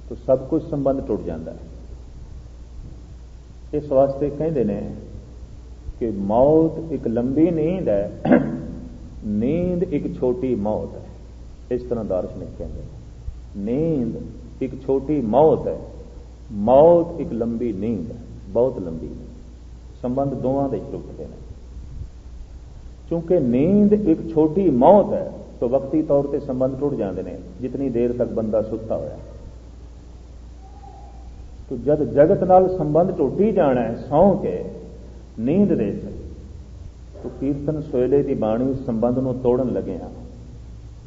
तो सब कुछ संबंध टुट जाता है। इस वास्ते कहते हैं कि मौत एक लंबी नींद है, नींद एक छोटी मौत है। इस तरह दार्शनिक कहते हैं नींद एक छोटी मौत है, मौत एक लंबी नींद है, बहुत लंबी। संबंध दोवां दे टुटते हैं। क्योंकि नींद एक छोटी मौत है तो वक्ती तौर पर संबंध टुट जाते हैं, जितनी देर तक बंदा सुता होया। तो जब जगत नाल संबंध टुट ही जाना है सौ के नींद दे तो कीर्तन सोहले की बाणी संबंध को तोड़न लगे हाँ,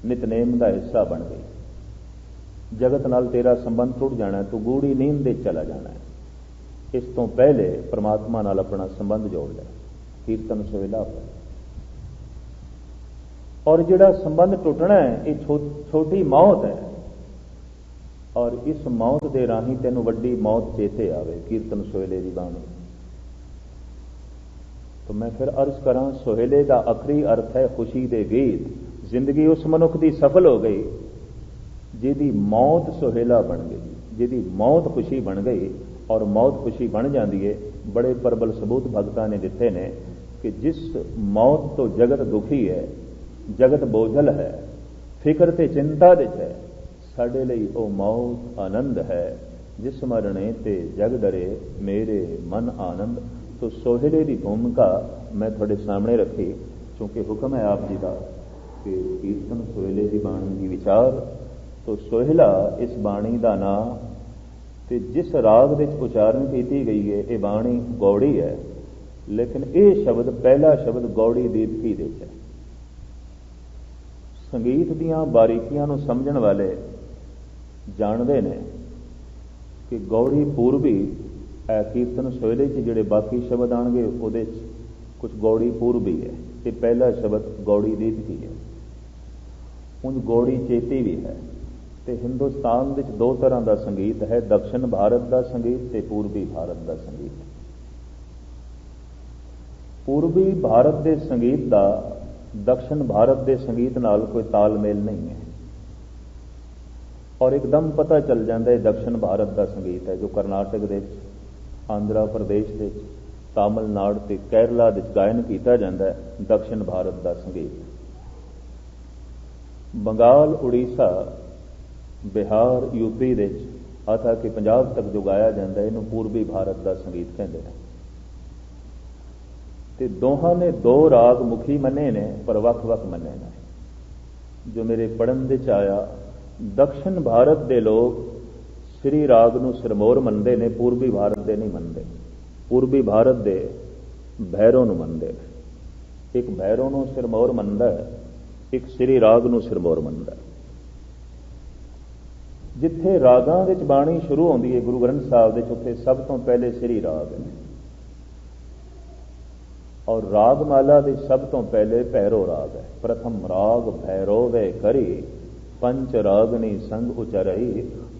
नितनेम का हिस्सा बन गई। जगत नाल तेरा संबंध टुट जाना है तो गूढ़ी नींद दे चला जाना है। इस तो पहले परमात्मा नाल अपना संबंध जोड़ ले, कीर्तन सोहला पर। और जिहड़ा संबंध टुटना है ये छोटी मौत है, और इस मौत के राही तेनों वड्डी मौत चेते आवे, कीर्तन सोहले की बाणी। तो मैं फिर अर्ज करा, सोहले का आखिरी अर्थ है खुशी दे गीत। जिंदगी उस मनुख की सफल हो गई जिहदी मौत सोहेला बन गई, जिहदी मौत खुशी बन गई। और मौत खुशी बन जाती है। बड़े प्रबल सबूत भगतां ने दिते ने कि जिस मौत तो जगत दुखी है, जगत बोझल है, फिक्र ते चिंता विच है, साडे लई ओ मौत आनंद है। जिस मरणे ते जग डरे मेरे मन आनंद। तो सोहले की भूमिका मैं थोड़े सामने रखी, क्योंकि हुक्म है आप जी का कि कीर्तन सोहले की बाणी की विचार। तो सोहला इस बाणी का नाम, तो जिस राग विच उचारण की गई है ये बाणी गौड़ी है, लेकिन यह शब्द पहला शब्द गौड़ी दीपकी दे है। संगीत दीयां बारीकियां नूं समझण वाले जानते हैं कि गौड़ी पूर्वी कीर्तन सोहले जिहड़े बाकी शब्द आएंगे उहदे कुछ गौड़ी पूर्वी है। ये पहला शब्द गौड़ी दीपकी है। उंज गौड़ी चेती भी है। तो हिंदुस्तान विच दो तरह का संगीत है, दक्षिण भारत का संगीत ते पूर्वी भारत का संगीत। पूर्वी भारत के संगीत का दक्षिण भारत के संगीत नाल कोई तालमेल नहीं है, और एकदम पता चल जाता है दक्षिण भारत का संगीत है जो कर्नाटक के, आंध्रा प्रदेश के, तमिलनाडु ते केरला विच गायन किया जाता है। दक्षिण भारत का संगीत बंगाल, उड़ीसा, बिहार, यूपी अथा कि पंजाब तक जो गाया जाता है इनू पूर्वी भारत का संगीत कहते हैं। ते दोहां ने दो राग मुखी मने ने पर वख-वख मने ने। जो मेरे पढ़न विच आया, दक्षिण भारत के लोग श्री राग नूं सिरमौर मनते ने, पूर्वी भारत के नहीं मनते। पूर्वी भारत के भैरों नूं मनते। एक भैरों नूं सिरमौर मनदा है, एक श्री राग नूं सिरमौर मनदा है। जिथे रागां विच बाणी शुरू होंदी है गुरु ग्रंथ साहिब विच, उत्थे सब तो पहले श्री राग है, और रागमाला विच सब तो पहले भैरो राग है। प्रथम राग भैरोवे करी, पंच रागनी संग उचरई।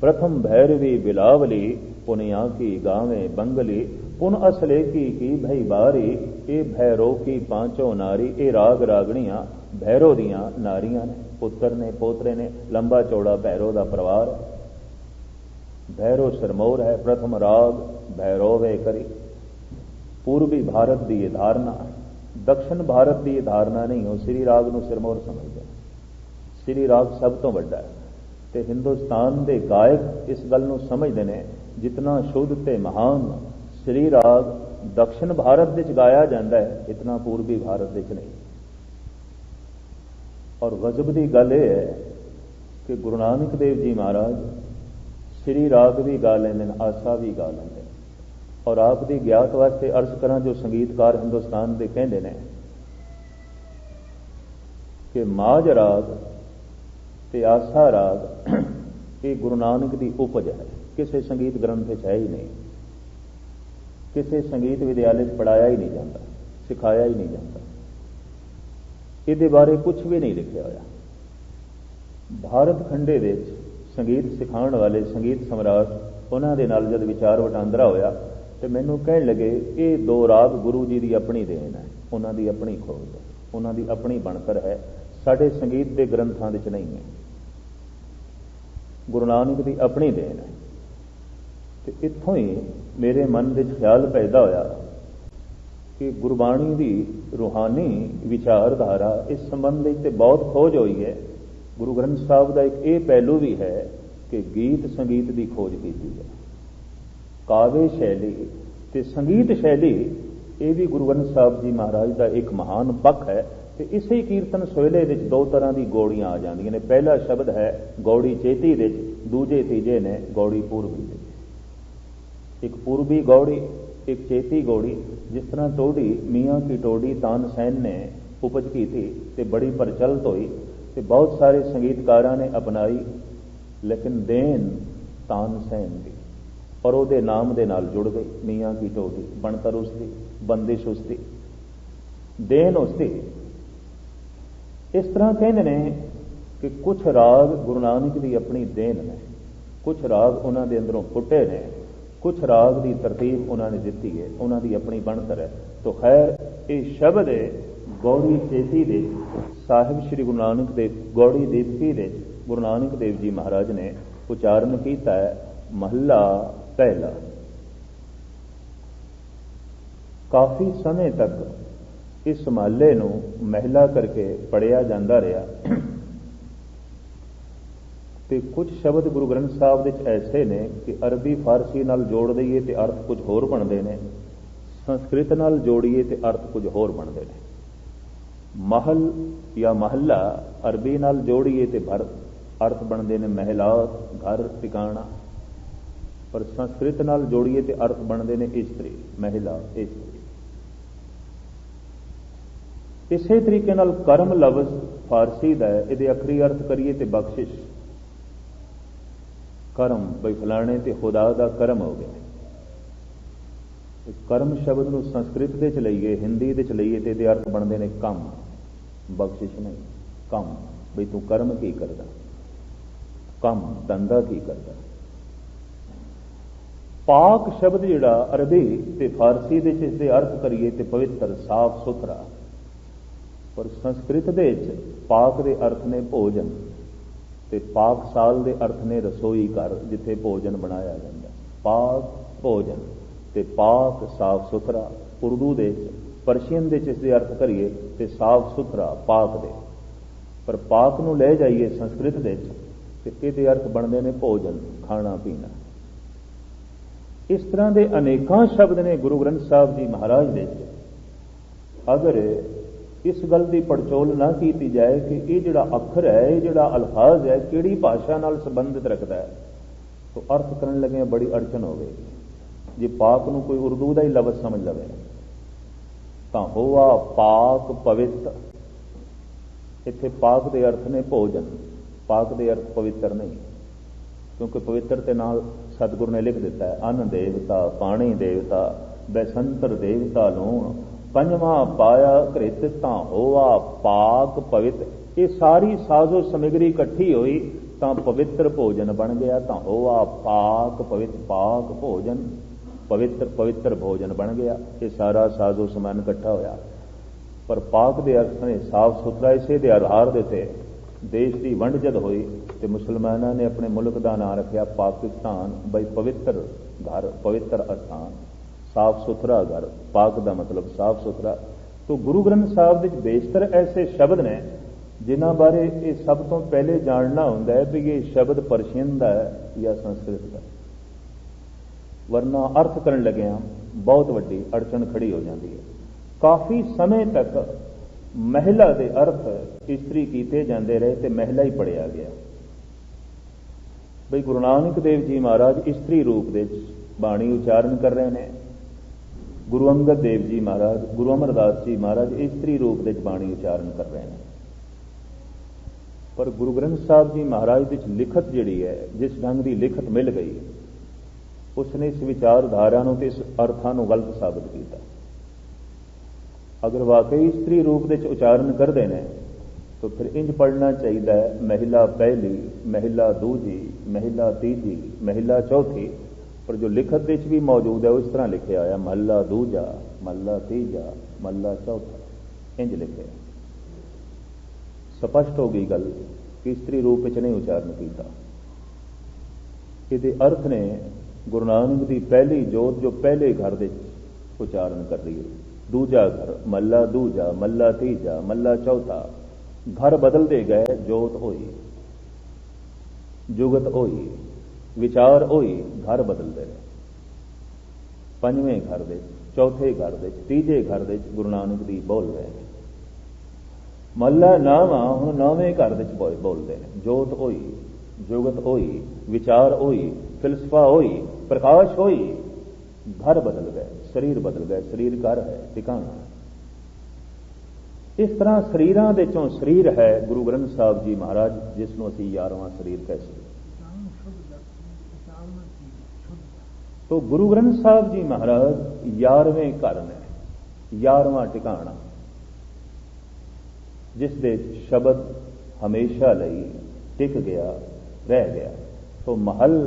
प्रथम भैरवी बिलावली, पुनिया की गावे बंगली। पुन असले की भई बारी, ए भैरो की पांचों नारी। ए राग रागणियां भैरो दियां नारियां ने, पुत्र ने, पोतरे ने, लंबा चौड़ा भैरो का परिवार। भैरो सिरमौर है। प्रथम राग भैरोवे करी। पूर्वी भारत की यह धारणा, दक्षिण भारत की यह धारणा नहीं हो। श्री राग नूं सिरमौर समझते। श्री राग सब तो वड्डा है। ते हिंदुस्तान के गायक इस गल नूं समझते हैं, जितना शुद्ध ते महान श्री राग दक्षिण भारत विच गाया जाता है, इतना पूर्वी भारत विच नहीं। और गजब की गल यह है कि गुरु नानक देव जी महाराज श्री राग भी गा लेंदे, आसा भी गा लेंदे। और आप दी ज्ञात वास्ते अर्ज करा, जो संगीतकार हिंदुस्तान के कहते हैं कि माज राग ते आसा राग ये गुरु नानक की उपज है, किसी संगीत ग्रंथ है ही नहीं, किसी संगीत विद्यालय पढ़ाया ही नहीं जाता, सिखाया ही नहीं जाता, ये बारे कुछ भी नहीं लिखा होया। भारत खंडे विच संगीत सिखाने वाले संगीत सम्राट उन्होंने नाल जद विचार वटांदरा होया तो मैनू कहन लगे ये दो राग गुरु जी की अपनी देन है, उन्होंने अपनी खोज है, उन्होंने अपनी बनकर है, साडे संगीत के ग्रंथों विच नहीं है। गुरु नानक की अपनी देन है। ਤੇ ਇੱਥੋਂ ਹੀ ਮੇਰੇ ਮਨ ਵਿੱਚ ਖਿਆਲ ਪੈਦਾ ਹੋਇਆ ਕਿ ਗੁਰਬਾਣੀ ਦੀ ਰੂਹਾਨੀ ਵਿਚਾਰਧਾਰਾ ਇਸ ਸੰਬੰਧ ਵਿੱਚ ਤੇ ਬਹੁਤ ਖੋਜ ਹੋਈ ਹੈ। ਗੁਰੂ ਗ੍ਰੰਥ ਸਾਹਿਬ ਦਾ ਇੱਕ ਇਹ ਪਹਿਲੂ ਵੀ ਹੈ ਕਿ ਗੀਤ ਸੰਗੀਤ ਦੀ ਖੋਜ ਕੀਤੀ ਹੈ। ਕਾਵਿ ਸ਼ੈਲੀ ਤੇ ਸੰਗੀਤ ਸ਼ੈਲੀ ਇਹ ਵੀ ਗੁਰੂ ਗ੍ਰੰਥ ਸਾਹਿਬ ਜੀ ਮਹਾਰਾਜ ਦਾ ਇੱਕ ਮਹਾਨ ਪੱਖ ਹੈ। ਤੇ ਇਸੇ ਕੀਰਤਨ ਸੋਹਿਲੇ ਵਿੱਚ ਦੋ ਤਰ੍ਹਾਂ ਦੀ ਗੌੜੀਆਂ ਆ ਜਾਂਦੀਆਂ ਨੇ। ਪਹਿਲਾ ਸ਼ਬਦ ਹੈ ਗੌੜੀ ਚੇਤੀ ਵਿੱਚ, ਦੂਜੇ ਤੀਜੇ ਨੇ ਗੌੜੀ ਪੂਰਬੀ ਵਿੱਚ। ਇੱਕ ਪੂਰਬੀ ਗੌੜੀ, ਇੱਕ ਚੇਤੀ ਗੌੜੀ। ਜਿਸ ਤਰ੍ਹਾਂ ਟੋੜੀ ਮੀਆਂ ਕੀ ਟੋੜੀ ਤਾਨਸੈਨ ਨੇ ਉਪਜ ਕੀਤੀ ਤੇ ਬੜੀ ਪ੍ਰਚਲਿਤ ਹੋਈ ਤੇ ਬਹੁਤ ਸਾਰੇ ਸੰਗੀਤਕਾਰਾਂ ਨੇ ਅਪਣਾਈ, ਲੇਕਿਨ ਦੇਨ ਤਾਨਸੈਨ ਦੀ ਔਰ ਉਹਦੇ ਨਾਮ ਦੇ ਨਾਲ ਜੁੜ ਗਈ। ਮੀਆਂ ਕੀ ਟੋੜੀ, ਬਣਤਰ ਉਸਦੀ, ਬੰਦਿਸ਼ ਉਸਦੀ, ਦੇਨ ਉਸਦੀ। ਇਸ ਤਰ੍ਹਾਂ ਕਹਿੰਦੇ ਨੇ ਕਿ ਕੁਝ ਰਾਗ ਗੁਰੂ ਨਾਨਕ ਦੀ ਆਪਣੀ ਦੇਨ ਨੇ, ਕੁਝ ਰਾਗ ਉਹਨਾਂ ਦੇ ਅੰਦਰੋਂ ਫੁੱਟੇ ਨੇ, ਕੁਝ ਰਾਗ ਦੀ ਤਰਤੀਬ ਉਹਨਾਂ ਨੇ ਦਿੱਤੀ ਹੈ, ਉਹਨਾਂ ਦੀ ਆਪਣੀ ਬਣਤਰ ਹੈ। ਤੋ ਖੈਰ ਇਹ ਸ਼ਬਦ ਹੈ ਗੌੜੀ ਚੇਤੀ ਦੇ ਸਾਹਿਬ ਸ੍ਰੀ ਗੁਰੂ ਨਾਨਕ ਦੇਵ ਗੌੜੀ ਦੀਪਕੀ ਦੇ ਗੁਰੂ ਨਾਨਕ ਦੇਵ ਜੀ ਮਹਾਰਾਜ ਨੇ ਉਚਾਰਨ ਕੀਤਾ ਹੈ। ਮਹੱਲਾ ਪਹਿਲਾ। ਕਾਫੀ ਸਮੇਂ ਤੱਕ ਇਸ ਮਹੱਲੇ ਨੂੰ ਮਹਿਲਾ ਕਰਕੇ ਪੜਿਆ ਜਾਂਦਾ ਰਿਹਾ ਤੇ ਕੁਝ ਸ਼ਬਦ ਗੁਰੂ ਗ੍ਰੰਥ ਸਾਹਿਬ ਵਿੱਚ ਐਸੇ ਨੇ ਕਿ ਅਰਬੀ ਫਾਰਸੀ ਨਾਲ ਜੋੜ ਦਈਏ ਤੇ ਅਰਥ ਕੁਝ ਹੋਰ ਬਣਦੇ ਨੇ, ਸੰਸਕ੍ਰਿਤ ਨਾਲ ਜੋੜੀਏ ਤੇ ਅਰਥ ਕੁਝ ਹੋਰ ਬਣਦੇ ਨੇ। ਮਹਲ ਜਾਂ ਮਹੱਲਾ ਅਰਬੀ ਨਾਲ ਜੋੜੀਏ ਤੇ ਅਰਥ ਬਣਦੇ ਨੇ ਮਹਿਲਾਤ, ਘਰ, ਟਿਕਾਣਾ। ਪਰ ਸੰਸਕ੍ਰਿਤ ਨਾਲ ਜੋੜੀਏ ਤੇ ਅਰਥ ਬਣਦੇ ਨੇ ਇਸਤਰੀ, ਮਹਿਲਾ, ਇਸਤਰੀ। ਇਸੇ ਤਰੀਕੇ ਨਾਲ ਕਰਮ ਲਫ਼ਜ਼ ਫਾਰਸੀ ਦਾ ਹੈ, ਇਹਦੇ ਅਖਰੀ ਅਰਥ ਕਰੀਏ ਤੇ ਬਖਸ਼ਿਸ਼, ਕਰਮ, ਬਈ ਫਲਾਣੇ ਤੇ ਖੁਦਾ ਦਾ ਕਰਮ ਹੋ ਗਿਆ। ਕਰਮ ਸ਼ਬਦ ਨੂੰ ਸੰਸਕ੍ਰਿਤ ਦੇ ਚ ਲਈਏ, ਹਿੰਦੀ ਦੇ ਚ ਲਈਏ ਤੇ ਇਹਦੇ ਅਰਥ ਬਣਦੇ ਨੇ ਕੰਮ, ਬਖਸ਼ਿਸ਼ ਨਹੀਂ, ਕੰਮ, ਬਈ ਤੂੰ ਕਰਮ ਕੀ ਕਰਦਾ, ਕੰਮ ਧੰਦਾ ਕੀ ਕਰਦਾ। ਪਾਕ ਸ਼ਬਦ ਜਿਹੜਾ ਅਰਬੀ ਤੇ ਫਾਰਸੀ ਦੇ ਚ ਇਸਦੇ ਅਰਥ ਕਰੀਏ ਤੇ ਪਵਿੱਤਰ, ਸਾਫ ਸੁਥਰਾ। ਪਰ ਸੰਸਕ੍ਰਿਤ ਦੇ ਵਿੱਚ ਪਾਕ ਦੇ ਅਰਥ ਨੇ ਭੋਜਨ ਤੇ ਪਾਕ ਸਾਲ ਦੇ ਅਰਥ ਨੇ ਰਸੋਈ ਘਰ, ਜਿੱਥੇ ਭੋਜਨ ਬਣਾਇਆ ਜਾਂਦਾ। ਪਾਕ ਭੋਜਨ ਤੇ ਪਾਕ ਸਾਫ ਸੁਥਰਾ। ਉਰਦੂ ਦੇ ਪਰਸ਼ੀਅਨ ਦੇ ਚ ਇਸਦੇ ਅਰਥ ਕਰੀਏ ਤੇ ਸਾਫ ਸੁਥਰਾ, ਪਾਕ ਦੇ। ਪਰ ਪਾਕ ਨੂੰ ਲੈ ਜਾਈਏ ਸੰਸਕ੍ਰਿਤ ਦੇ ਚ ਤੇ ਇਹਦੇ ਅਰਥ ਬਣਦੇ ਨੇ ਭੋਜਨ, ਖਾਣਾ ਪੀਣਾ। ਇਸ ਤਰ੍ਹਾਂ ਦੇ ਅਨੇਕਾਂ ਸ਼ਬਦ ਨੇ ਗੁਰੂ ਗ੍ਰੰਥ ਸਾਹਿਬ ਜੀ ਮਹਾਰਾਜ ਦੇ ਚ। ਅਗਰ ਇਸ ਗੱਲ ਦੀ ਪੜਚੋਲ ਨਾ ਕੀਤੀ ਜਾਏ ਕਿ ਇਹ ਜਿਹੜਾ ਅੱਖਰ ਹੈ, ਇਹ ਜਿਹੜਾ ਅਲਫਾਜ਼ ਹੈ, ਕਿਹੜੀ ਭਾਸ਼ਾ ਨਾਲ ਸੰਬੰਧਿਤ ਰੱਖਦਾ ਹੈ, ਤਾਂ ਅਰਥ ਕਰਨ ਲੱਗੇ ਬੜੀ ਅੜਚਨ ਹੋਵੇਗੀ। ਜੇ ਪਾਕ ਨੂੰ ਕੋਈ ਉਰਦੂ ਦਾ ਹੀ ਲਫ਼ਜ਼ ਸਮਝ ਲਵੇ ਤਾਂ ਹੋਆ ਪਾਕ ਪਵਿੱਤਰ। ਇੱਥੇ ਪਾਕ ਦੇ ਅਰਥ ਨੇ ਭੋਜਨ, ਪਾਕ ਦੇ ਅਰਥ ਪਵਿੱਤਰ ਨਹੀਂ, ਕਿਉਂਕਿ ਪਵਿੱਤਰ ਦੇ ਨਾਲ ਸਤਿਗੁਰੂ ਨੇ ਲਿਖ ਦਿੱਤਾ ਹੈ ਅੰਨ ਦੇਵਤਾ, ਪਾਣੀ ਦੇਵਤਾ, ਬੈਸੰਤਰ ਦੇਵਤਾ ਲੂਣ, ਪੰਜਵਾਂ ਪਾਇਆ ਘ੍ਰਿਤ ਤਾਂ ਹੋਆ ਪਾਕ ਪਵਿੱਤਰ। ਇਹ ਸਾਰੀ ਸਾਜ਼ੋ ਸਮਗਰੀ ਇਕੱਠੀ ਹੋਈ ਤਾਂ ਪਵਿੱਤਰ ਭੋਜਨ ਬਣ ਗਿਆ। ਤਾਂ ਹੋਆ ਪਾਕ ਪਵਿੱਤਰ, ਪਾਕ ਭੋਜਨ, ਪਵਿੱਤਰ, ਪਵਿੱਤਰ ਭੋਜਨ ਬਣ ਗਿਆ। ਇਹ ਸਾਰਾ ਸਾਜ਼ੋ ਸਮਾਨ ਇਕੱਠਾ ਹੋਇਆ। ਪਰ ਪਾਕ ਦੇ ਅਰਥ ਨੇ ਸਾਫ ਸੁਥਰਾ। ਇਸੇ ਦੇ ਆਧਾਰ ਦੇ ਉੱਤੇ ਦੇਸ਼ ਦੀ ਵੰਡ ਜਦ ਹੋਈ ਤੇ ਮੁਸਲਮਾਨਾਂ ਨੇ ਆਪਣੇ ਮੁਲਕ ਦਾ ਨਾਂ ਰੱਖਿਆ ਪਾਕਿਸਤਾਨ, ਬਈ ਪਵਿੱਤਰ ਘਰ, ਪਵਿੱਤਰ ਅਸਥਾਨ, ਸਾਫ ਸੁਥਰਾ ਘਰ। ਪਾਕ ਦਾ ਮਤਲਬ ਸਾਫ ਸੁਥਰਾ। ਤੋ ਗੁਰੂ ਗ੍ਰੰਥ ਸਾਹਿਬ ਵਿੱਚ ਬੇਸ਼ਤਰ ਐਸੇ ਸ਼ਬਦ ਨੇ ਜਿਨ੍ਹਾਂ ਬਾਰੇ ਇਹ ਸਭ ਤੋਂ ਪਹਿਲੇ ਜਾਣਨਾ ਹੁੰਦਾ ਹੈ ਵੀ ਇਹ ਸ਼ਬਦ ਪਰਸ਼ੀਅਨ ਦਾ ਹੈ ਜਾਂ ਸੰਸਕ੍ਰਿਤ ਦਾ, ਵਰਨਾ ਅਰਥ ਕਰਨ ਲੱਗਿਆਂ ਬਹੁਤ ਵੱਡੀ ਅੜਚਨ ਖੜੀ ਹੋ ਜਾਂਦੀ ਹੈ। ਕਾਫੀ ਸਮੇਂ ਤੱਕ ਮਹਿਲਾ ਦੇ ਅਰਥ ਇਸਤਰੀ ਕੀਤੇ ਜਾਂਦੇ ਰਹੇ ਤੇ ਮਹਿਲਾ ਹੀ ਪੜਿਆ ਗਿਆ। ਬਈ ਗੁਰੂ ਨਾਨਕ ਦੇਵ ਜੀ ਮਹਾਰਾਜ ਇਸਤਰੀ ਰੂਪ ਦੇ ਵਿੱਚ ਬਾਣੀ ਉਚਾਰਨ ਕਰ ਰਹੇ ਨੇ। ਗੁਰੂ ਅੰਗਦ ਦੇਵ ਜੀ ਮਹਾਰਾਜ, ਗੁਰੂ ਅਮਰਦਾਸ ਜੀ ਮਹਾਰਾਜ ਇਸਤਰੀ ਰੂਪ ਦੇ ਵਿੱਚ ਬਾਣੀ ਉਚਾਰਨ ਕਰ ਰਹੇ ਨੇ। ਪਰ ਗੁਰੂ ਗ੍ਰੰਥ ਸਾਹਿਬ ਜੀ ਮਹਾਰਾਜ ਵਿੱਚ ਲਿਖਤ ਜਿਹੜੀ ਹੈ, ਜਿਸ ਢੰਗ ਦੀ ਲਿਖਤ ਮਿਲ ਗਈ, ਉਸਨੇ ਇਸ ਵਿਚਾਰਧਾਰਾ ਨੂੰ ਤੇ ਇਸ ਅਰਥਾਂ ਨੂੰ ਗਲਤ ਸਾਬਿਤ ਕੀਤਾ। ਅਗਰ ਵਾਕਈ ਇਸਤਰੀ ਰੂਪ ਦੇ ਵਿੱਚ ਉਚਾਰਨ ਕਰਦੇ ਨੇ ਤਾਂ ਫਿਰ ਇੰਜ ਪੜ੍ਹਨਾ ਚਾਹੀਦਾ ਹੈ ਮਹਿਲਾ ਪਹਿਲੀ, ਮਹਿਲਾ ਦੂਜੀ, ਮਹਿਲਾ ਤੀਜੀ, ਮਹਿਲਾ ਚੌਥੀ। ਪਰ ਜੋ ਲਿਖਤ ਵਿੱਚ ਵੀ ਮੌਜੂਦ ਹੈ ਉਸ ਤਰ੍ਹਾਂ ਲਿਖਿਆ ਹੋਇਆ ਮਹੱਲਾ ਦੂਜਾ, ਮਹੱਲਾ ਤੀਜਾ, ਮਹੱਲਾ ਚੌਥਾ, ਇੰਜ ਲਿਖਿਆ। ਸਪਸ਼ਟ ਹੋ ਗਈ ਗੱਲ ਕਿ ਇਸਤਰੀ ਰੂਪ ਵਿੱਚ ਨਹੀਂ ਉਚਾਰਨ ਕੀਤਾ। ਇਹਦੇ ਅਰਥ ਨੇ ਗੁਰੂ ਨਾਨਕ ਦੀ ਪਹਿਲੀ ਜੋਤ ਜੋ ਪਹਿਲੇ ਘਰ ਦੇ ਉਚਾਰਨ ਕਰ ਰਹੀ ਹੈ। ਦੂਜਾ ਘਰ, ਮੱਲਾ ਦੂਜਾ, ਮੱਲਾ ਤੀਜਾ, ਮੱਲਾ ਚੌਥਾ, ਘਰ ਬਦਲਦੇ ਗਏ, ਜੋਤ ਹੋਈ, ਜੁਗਤ ਹੋਈ, ਵਿਚਾਰ ਹੋਈ, ਘਰ ਬਦਲਦੇ ਰਹੇ। ਪੰਜਵੇਂ ਘਰ ਦੇ, ਚੌਥੇ ਘਰ ਦੇ, ਤੀਜੇ ਘਰ ਦੇ ਗੁਰੂ ਨਾਨਕ ਦੀ ਬੋਲ ਰਹੇ ਨੇ। ਮੱਲਾ ਨਾਵਾਂ ਹੁਣ ਨੌਵੇਂ ਘਰ ਵਿੱਚ ਬੋਲਦੇ ਨੇ। ਜੋਤ ਹੋਈ, ਜੁਗਤ ਹੋਈ, ਵਿਚਾਰ ਹੋਈ, ਫਿਲਸਫਾ ਹੋਈ, ਪ੍ਰਕਾਸ਼ ਹੋਈ, ਘਰ ਬਦਲ ਗਏ, ਸਰੀਰ ਬਦਲ ਗਏ। ਸਰੀਰ ਘਰ ਹੈ, ਟਿਕਾਣਾ। ਇਸ ਤਰ੍ਹਾਂ ਸਰੀਰਾਂ ਦੇ ਚੋਂ ਸਰੀਰ ਹੈ ਗੁਰੂ ਗ੍ਰੰਥ ਸਾਹਿਬ ਜੀ ਮਹਾਰਾਜ, ਜਿਸ ਨੂੰ ਅਸੀਂ 11ਵਾਂ ਸਰੀਰ ਕਹਿ ਸਕਦੇ। ਤੋ ਗੁਰੂ ਗ੍ਰੰਥ ਸਾਹਿਬ ਜੀ ਮਹਾਰਾਜ 11ਵੇਂ ਘਰ ਨੇ, 11ਵਾਂ ਟਿਕਾਣਾ, ਜਿਸ ਦੇ ਸ਼ਬਦ ਹਮੇਸ਼ਾ ਲਈ ਟਿਕ ਗਿਆ, ਰਹਿ ਗਿਆ। ਤੋ ਮਹਲ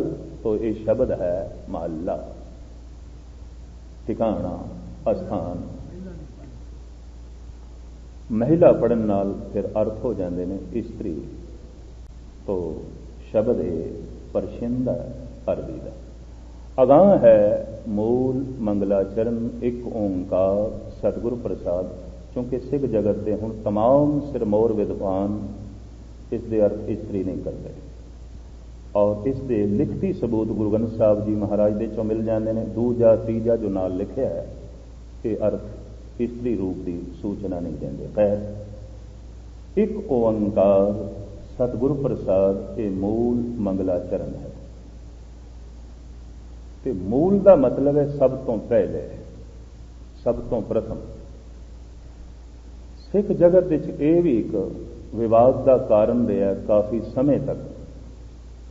ਤੋਂ ਇਹ ਸ਼ਬਦ ਹੈ ਮਹੱਲਾ, ਟਿਕਾਣਾ, ਅਸਥਾਨ। ਮਹਿਲਾ ਪੜਨ ਨਾਲ ਫਿਰ ਅਰਥ ਹੋ ਜਾਂਦੇ ਨੇ ਇਸਤਰੀ। ਤੋ ਸ਼ਬਦ ਇਹ ਪਰਸ਼ੀਨ ਦਾ, ਅਰਬੀ ਦਾ। ਅਗਾਂਹ ਹੈ ਮੂਲ ਮੰਗਲਾਚਰਨ ਇੱਕ ਓੰਕਾਰ ਸਤਿਗੁਰ ਪ੍ਰਸਾਦ। ਕਿਉਂਕਿ ਸਿੱਖ ਜਗਤ ਦੇ ਹੁਣ तमाम ਸਿਰਮੌਰ ਵਿਦਵਾਨ ਇਸ ਦੇ ਅਰਥ ਇਸਤਰੀ ਨਹੀਂ ਕਰਦੇ, ਔਰ ਇਸ ਦੇ ਲਿਖਤੀ ਸਬੂਤ ਗੁਰੂ ਗ੍ਰੰਥ ਸਾਹਿਬ ਜੀ ਮਹਾਰਾਜ ਦੇ ਚੋਂ ਮਿਲ ਜਾਂਦੇ ਨੇ। ਦੂਜਾ ਤੀਜਾ ਜੋ ਨਾਲ ਲਿਖਿਆ ਹੈ ਇਹ ਅਰਥ ਇਸਤਰੀ ਰੂਪ ਦੀ ਸੂਚਨਾ ਨਹੀਂ ਦਿੰਦੇ। ਖੈਰ, ਇੱਕ ਓੰਕਾਰ ਸਤਿਗੁਰ ਪ੍ਰਸਾਦ ਇਹ ਮੂਲ ਮੰਗਲਾਚਰਨ ਹੈ। ਤੇ ਮੂਲ ਦਾ ਮਤਲਬ ਹੈ ਸਭ ਤੋਂ ਪਹਿਲੇ, ਸਭ ਤੋਂ ਪ੍ਰਥਮ। ਸਿੱਖ ਜਗਤ ਵਿੱਚ ਇਹ ਵੀ ਇੱਕ ਵਿਵਾਦ ਦਾ ਕਾਰਨ ਰਿਹਾ ਕਾਫੀ ਸਮੇਂ ਤੱਕ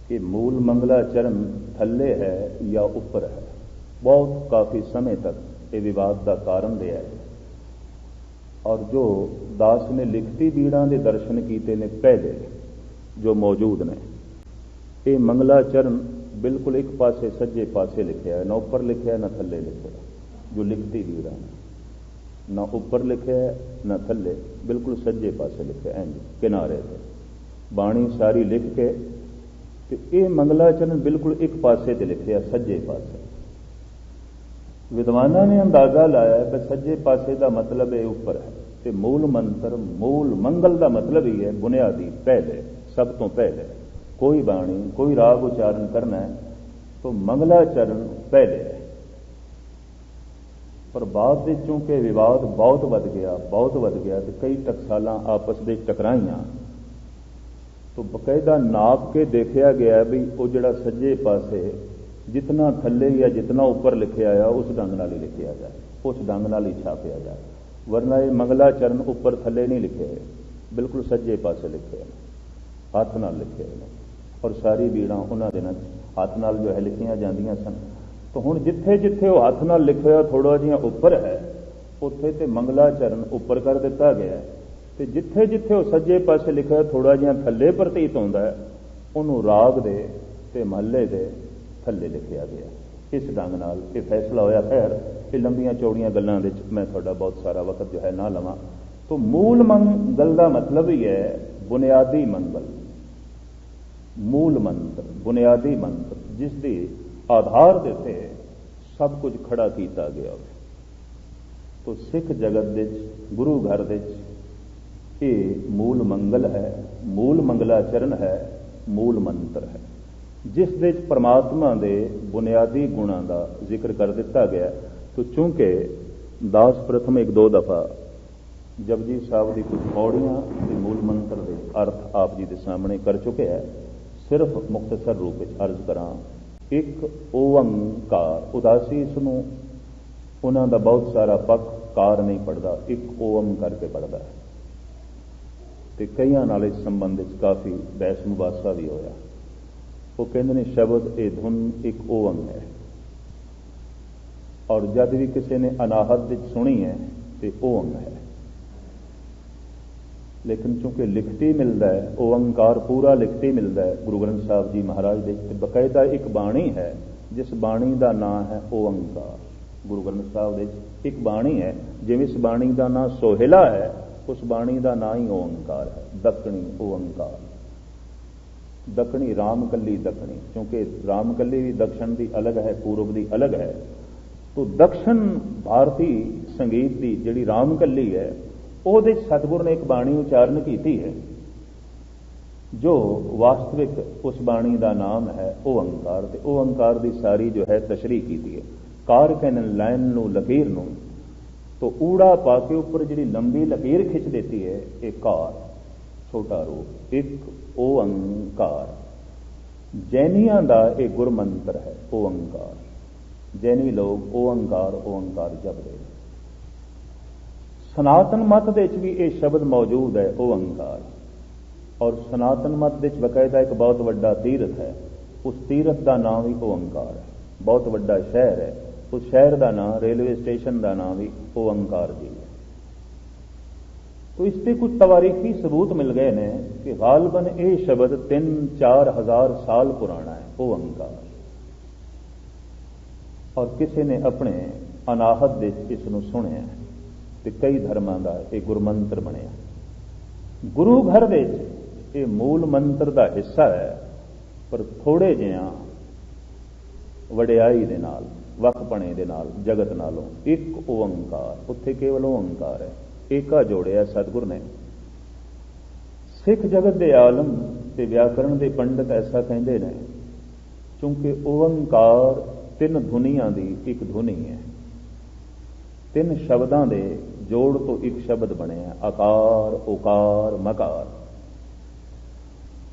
ਕਿ ਮੂਲ ਮੰਗਲਾਚਰਨ ਥੱਲੇ ਹੈ ਜਾਂ ਉੱਪਰ ਹੈ। ਬਹੁਤ ਕਾਫੀ ਸਮੇਂ ਤੱਕ ਇਹ ਵਿਵਾਦ ਦਾ ਕਾਰਨ ਰਿਹਾ ਹੈ। ਔਰ ਜੋ ਦਾਸ ਨੇ ਲਿਖਤੀ ਬੀੜਾਂ ਦੇ ਦਰਸ਼ਨ ਕੀਤੇ ਨੇ ਪਹਿਲੇ ਜੋ ਮੌਜੂਦ ਨੇ, ਇਹ ਮੰਗਲਾਚਰਨ ਬਿਲਕੁਲ ਇੱਕ ਪਾਸੇ ਸੱਜੇ ਪਾਸੇ ਲਿਖਿਆ ਹੈ, ਨਾ ਉੱਪਰ ਲਿਖਿਆ ਨਾ ਥੱਲੇ ਲਿਖਿਆ। ਜੋ ਲਿਖਤੀ ਬੀੜਾਂ ਨੇ, ਨਾ ਉੱਪਰ ਲਿਖਿਆ ਨਾ ਥੱਲੇ, ਬਿਲਕੁਲ ਸੱਜੇ ਪਾਸੇ ਲਿਖਿਆ, ਇੰਜ ਕਿਨਾਰੇ ਤੇ ਬਾਣੀ ਸਾਰੀ ਲਿਖ ਕੇ। ਤੇ ਇਹ ਮੰਗਲਾਚਰਨ ਬਿਲਕੁਲ ਇੱਕ ਪਾਸੇ ਤੇ ਲਿਖਿਆ, ਸੱਜੇ ਪਾਸੇ। ਵਿਦਵਾਨਾਂ ਨੇ ਅੰਦਾਜ਼ਾ ਲਾਇਆ ਕਿ ਸੱਜੇ ਪਾਸੇ ਦਾ ਮਤਲਬ ਇਹ ਉੱਪਰ ਹੈ। ਤੇ ਮੂਲ ਮੰਤਰ, ਮੂਲ ਮੰਗਲ ਦਾ ਮਤਲਬ ਹੀ ਹੈ ਬੁਨਿਆਦੀ, ਪਹਿਲੇ, ਸਭ ਤੋਂ ਪਹਿਲੇ। ਕੋਈ ਬਾਣੀ, ਕੋਈ ਰਾਗ ਉਚਾਰਨ ਕਰਨਾ ਹੈ ਤਾਂ ਮੰਗਲਾਚਰਨ ਪਹਿਲੇ ਹੈ। ਪਰ ਬਾਅਦ ਵਿੱਚ ਚੂੰਕਿ ਵਿਵਾਦ ਬਹੁਤ ਵੱਧ ਗਿਆ, ਬਹੁਤ ਵੱਧ ਗਿਆ, ਤੇ ਕਈ ਟਕਸਾਲਾਂ ਆਪਸ ਵਿੱਚ ਟਕਰਾਈਆਂ। तो बकायदा नाप के देखा गया भी वो जड़ा सज्जे पासे जितना थले या जितना ऊपर लिखे आया उस ढंग नाल ही लिखा जाए, उस ढंग नाल ही छापिया जाए। वरना ये मंगलाचरण ऊपर थले नहीं लिखे, बिल्कुल सज्जे पासे लिखे, हाथ नाल लिखे और सारी बीड़ा उन्होंने दिनों हाथ नाल जो है लिखिया जांदियां सन। तो हुण जिथे जिथे वो हाथ नाल लिखिया थोड़ा जिहा उपर है, उत्थे ते मंगलाचरण उपर कर दिता गया है, ते जिथे जिथे वो सज्जे पासे लिखा थोड़ा जिहा थले प्रतीत होंदा है, उन्होंने राग दे ते महले दे थले लिखिया गया। इस ढंग नाल ये फैसला होया। खैर ये लंबियां चौड़ियां गल्लां दे मैं थोड़ा बहुत सारा वक्त जो है ना लवां। तो मूल मंगल का मतलब ही है बुनियादी मंगल, मूल मंत्र, बुनियादी मंत्र जिसके आधार दे ते सब कुछ खड़ा किया गया हो। तो सिख जगत दे गुरु घर दे ये मूल मंगल है, मूल मंगलाचरण है, मूल मंत्र है, जिस दे परमात्मा दे बुनियादी गुणां का जिक्र कर दिता गया। तो चूंकि दास प्रथम एक दो दफा जपजी साहब की कुछ पौड़ियां ते मूल मंत्र के अर्थ आप जी के सामने कर चुके हैं, सिर्फ मुख्तसर रूप में अर्ज करा। एक ओंकार, उदासी इसनूं उन्हां दा बहुत सारा पक्ष कार नहीं पढ़ता, एक ओम करके पढ़ता है। तो कईयां नाल इस संबंध काफ़ी बहस मुबासा भी होया। वो कहते हैं शब्द ए धुन एक ओम है, और जब भी किसी ने अनाहत सुनी है तो ओम है। लेकिन चूंकि लिखती मिलता है, ओंकार पूरा लिखती मिलता है गुरु ग्रंथ साहब जी महाराज दे, बकायदा एक बाणी है जिस बाणी का नाम है ओंकार। गुरु ग्रंथ साहब दे एक बाणी है, जिवें इस बाणी का नाम सोहेला है, उस बाणी का नाम ही ओंकार है, दक्षिणी ओंकार। दक्षिणी राम कली दक्षिणी, क्योंकि राम कली भी दक्षिण की अलग है, पूर्व की अलग है। तो दक्षिण भारती संगीत की जिहड़ी राम कली है, ਉਹਦੇ सतगुर ने एक बाणी उच्चारण की है, जो वास्तविक उस बाणी का नाम है ओंकार। ते ओंकार की सारी जो है तशरीह की है। कार कहने लाइन नू लकीर नू, तो ऊड़ा पाके ऊपर जी लंबी लकीर खिंच देती है, एक कार छोटा रूप, एक ओंकार। जैनियां का एक गुरमंत्र है ओंकार। जैनी लोग ओंकार ओंकार जपते। सनातन मत दे विच भी ये शब्द मौजूद है ओंकार, और सनातन मत दे विच बकायदा एक बहुत वड्डा तीरथ है, उस तीरथ का नाम भी ओंकार है। बहुत वड्डा शहर है, उस शहर का नाम, रेलवे स्टेशन का नाम भी ओंकार जी है। तो इससे कुछ तवारीखी सबूत मिल गए ने कि गालबन ये शब्द 3-4 हज़ार साल पुराना है ओंकार, और किसी ने अपने अनाहत दे इसनूं सुनिया ते कई धर्मां दा ये गुरमंत्र बनिया। गुरु घर दे ये मूल मंत्र का हिस्सा है, पर थोड़े जिहा वडियाई दे नाल, वखपणे दे नाल, जगत नालों एक ओंकार, उत्थे केवल ओंकार है, एका जोड़िया सतगुर ने। सिख जगत के आलम ते व्याकरण के पंडित ऐसा कहते हैं, क्योंकि ओंकार 3 धुनियां दी एक धुनी है, 3 शब्दों के जोड़ तो एक शब्द बने, आकार उकार मकार।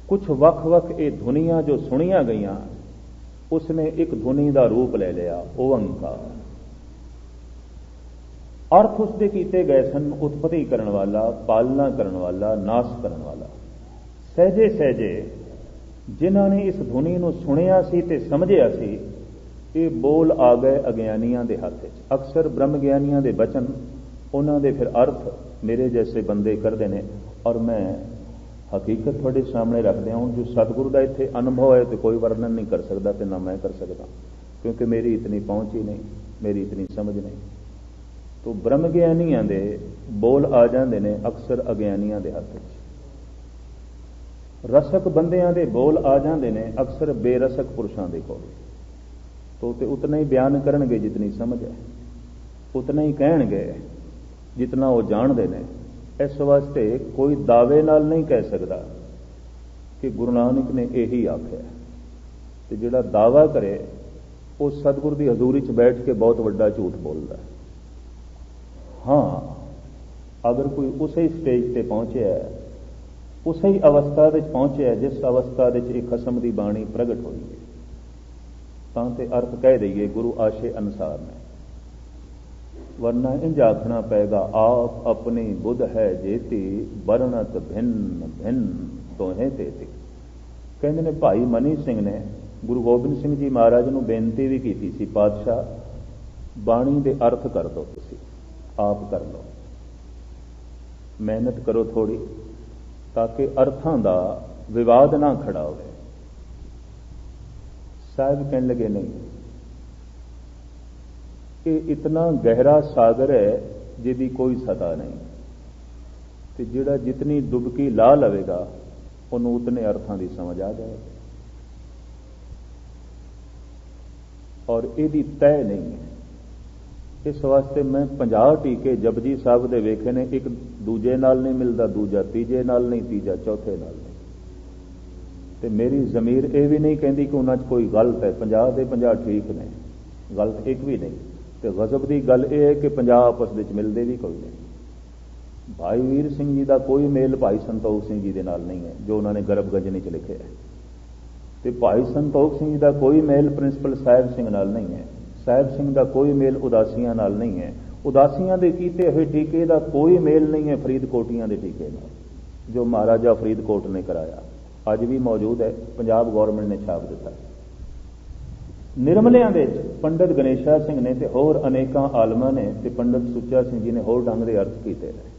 कुछ वख वख ये धुनियां जो सुनिया गईयां, उसने एक धुनी का रूप ले लिया ओंकार। अर्थ उसके कीते गए सन उत्पत्ति करने वाला, पालना करने वाला, नाश करने वाला। सहजे सहजे जिन्होंने इस धुनी को सुनिया सी ते समझिया सी, ये बोल आ गए अज्ञानियों के हाथ च। अक्सर ब्रह्म ज्ञानियों के बचन, उन्होंने फिर अर्थ मेरे जैसे बंदे करते हैं, और मैं हकीकत थोड़े सामने रखते हूँ। जो सतगुरु का इत्थे अनुभव है तो कोई वर्णन नहीं कर सकता, तो ना मैं कर सकता, क्योंकि मेरी इतनी पहुंच ही नहीं, मेरी इतनी समझ नहीं। तो ब्रह्म ज्ञानियों के बोल आ जाते हैं अक्सर अज्ञानियों के हाथ च। रसक बंदियां दे बोल आ जाते हैं अक्सर बेरसक पुरुषों के कोल। तो उतना ही बयान करनगे जितनी समझ है, उतना ही कहणगे जितना वो जानते हैं। इस वास्ते कोई दावे नाल नहीं कह सकता कि गुरु नानक ने यही आख्या। तो जिहड़ा दावा करे वो सतगुरु की हजूरी च बैठ के बहुत वड्डा झूठ बोलता है। हाँ, अगर कोई उसी स्टेज पर पहुंचे है, उसी अवस्था पहुंचे है जिस अवस्था एक खसम की बाणी प्रगट हुई है, तो अर्थ कह दईए गुरु आशे अनुसार ने। वरना इंज आखना पैगा आप अपनी बुध है जेती, बरनत भिन्न भिन्न तोहे तेती। कहते ने भाई मनी सिंह ने गुरु गोबिंद सिंह जी महाराज को बेनती भी की थी, पातशाह बाणी के अर्थ कर दो, तुसी आप कर लो, मेहनत करो थोड़ी, ताकि अर्थां का विवाद ना खड़ा हो। साहब कहने लगे नहीं, कि इतना गहरा सागर है जिहदी कोई सता नहीं, तो जिहड़ा जितनी डुबकी ला लवेगा उन्होंने उतने अर्थों की समझ आ जाएगी, और यदी तय नहीं है। इस वास्ते मैं 50 टीके जपजी साहब दे वेखे ने, एक दूजे नाल नहीं मिलता, दूजा तीजे नाल नहीं, तीजा चौथे नाल नहीं। तो मेरी जमीर ये भी नहीं कहती कि उन्होंने कोई गलत है, 50 दे 50 ठीक ने, गलत एक भी नहीं। तो गजब की गल यह है कि 50 आपस में मिलते भी कोई नहीं। भाई वीर सिंह जी का कोई मेल भाई संतोख सिंह जी के नाल नहीं है, जो उन्होंने गर्भ गजनी च लिखे है। तो भाई संतोख सिंह जी का कोई मेल प्रिंसिपल साहिब सिंह नाल नहीं है, साहिब सिंह का कोई मेल उदासियां नाल नहीं है, उदासियां दे कीते हुए टीके का कोई मेल नहीं है फरीदकोटियां के टीके नाल, जो महाराजा फरीदकोट ने कराया, अज भी मौजूद है, पंजाब गौरमेंट ने छाप दिता है। निर्मलियां दे पंडित गणेशा सिंह ने ते होर अनेकां आलमां ने ते पंडित सुच्चा सिंह जी ने होर ढंग के अर्थ किए हैं,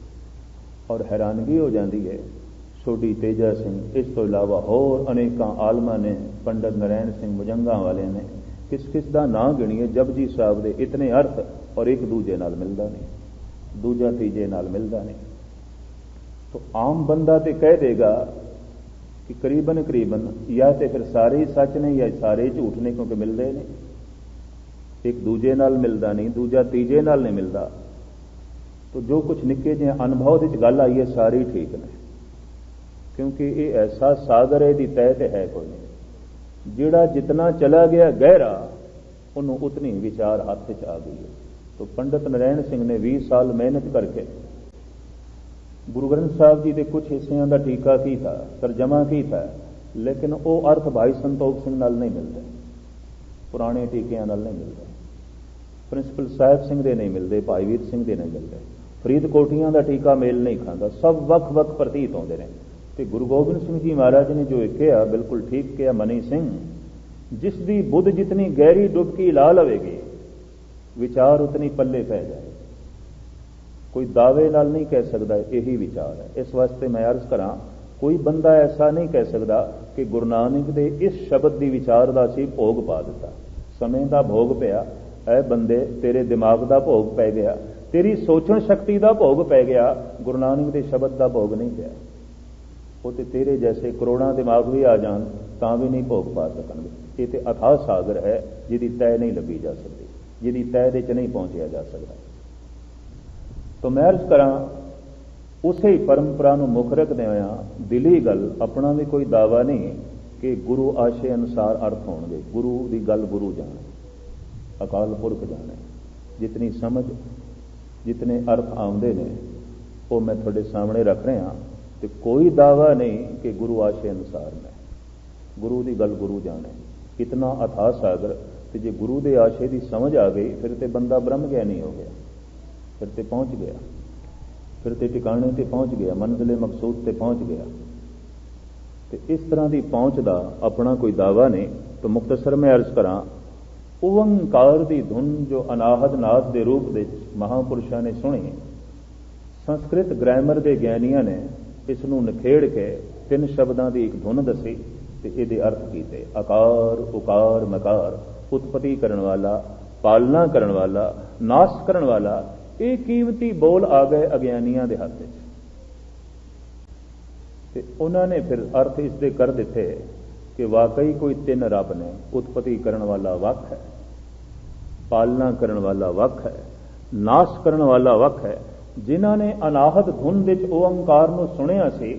और हैरानगी हो जाती है। सोडी तेजा सिंह, इस तो इलावा होर अनेकां आलमां ने, पंडित नारायण सिंह मुजंगा वाले ने, किस किस का नाम गिणीए, जपजी साहब के इतने अर्थ, और एक दूजे नाल मिलता नहीं, दूजा तीजे नाल मिलता नहीं। तो आम बंदा तो कह देगा कि करीबन करीबन या तो फिर सारे ही सच ने या सारे ही झूठ ने, क्योंकि मिलते नहीं, एक दूजे नाल मिलता नहीं, दूजा तीजे नाल नहीं मिलता। तो जो कुछ निक्के जिहे अनुभव की गल आई है सारे ही ठीक ने, क्योंकि ये ऐसा सागर है, तय तो है कोई नहीं। जिहड़ा जितना चला गया गहरा उन्होंने उतनी विचार हाथ च आ गई है। तो पंडित नारायण सिंह ने 20 साल मेहनत करके गुरु ग्रंथ साहब जी के कुछ हिस्सों का टीका किया, तर्जमा किया, लेकिन वो अर्थ भाई संतोख सिंह नाल नहीं मिलते, पुराने टीकिਆਂ नाल नहीं मिलते, प्रिंसिपल साहिब सिंह दे नहीं मिलते, भाई वीर सिंह दे नहीं मिलते, फरीदकोटियां का टीका मेल नहीं खाता, सब वख वख प्रतीत होते हैं। तो गुरु गोबिंद सिंह जी महाराज ने जो कहा बिल्कुल ठीक कहा, मनी सिंह जिसकी बुद्ध जितनी गहरी डुबकी ला लवेगी विचार उतनी पल्ले पै जाए। कोई दावे नाल नहीं कह सकता यही विचार है। इस वास्ते मैं अर्ज करा, कोई बंदा ऐसा नहीं कह सकता कि गुरु नानक दे इस शब्द की विचार का असीं भोग पा दिता, समय का भोग पिया, ऐ बंदे तेरे दिमाग का भोग पै गया, तेरी सोचण शक्ति का भोग पै गया, गुरु नानक के शब्द का भोग नहीं पिया। वो तो तेरे जैसे करोड़ों दिमाग भी आ जान तां भी नहीं भोग पा सकणगे। ये तो अथाह सागर है जिहदी तय नहीं लगी जा सकती, जिहदी तय दे च नहीं पहुंचया जा सकता। तो मैं अर्ज करा, उसे ही परंपरा नूं मुख रखदे होया दिली गल, अपना भी कोई दावा नहीं कि गुरु आशे अनुसार अर्थ होणगे। गुरु की गल गुरु जाने, अकाल पुरख जाने, जितनी समझ जितने अर्थ आउंदे ने वो मैं थोड़े सामने रख रहा। तो कोई दावा नहीं कि गुरु आशे अनुसार में, गुरु की गल गुरु जाने, कितना अथाह सागर। तो जे गुरु के आशे की समझ आ गई फिर तो बंदा ब्रह्म ज्ञानी हो गया, फिर तो पहुंच गया, फिर तो ठिकाने ते पहुंच गया, मंजिले मकसूद ते पहुंच गया। तो इस तरह की पहुंच का अपना कोई दावा नहीं। तो मुख्तसर में अर्ज करा, ओंकार की धुन जो अनाहद नाद के रूप में महापुरुषों ने सुनी, संस्कृत ग्रामर के ज्ञानियों ने इसनूं निखेड़ के 3 शब्दों की एक धुन दसी ते इहदे अर्थ कीते, आकार उकार मकार, उत्पत्ति करने वाला, पालना करने वाला, नाश करने वाला। ये कीमती बोल आ गए अज्ञानियों के हाथ में। उन्होंने फिर अर्थ इसके कर दिते कि वाकई कोई 3 रब ने, उत्पत्ति करने वाला वक है, पालना करने वाला वक है, नाश करने वाला वक है। जिन्होंने अनाहत धुन विच ओंकार नूं सुनिया सी,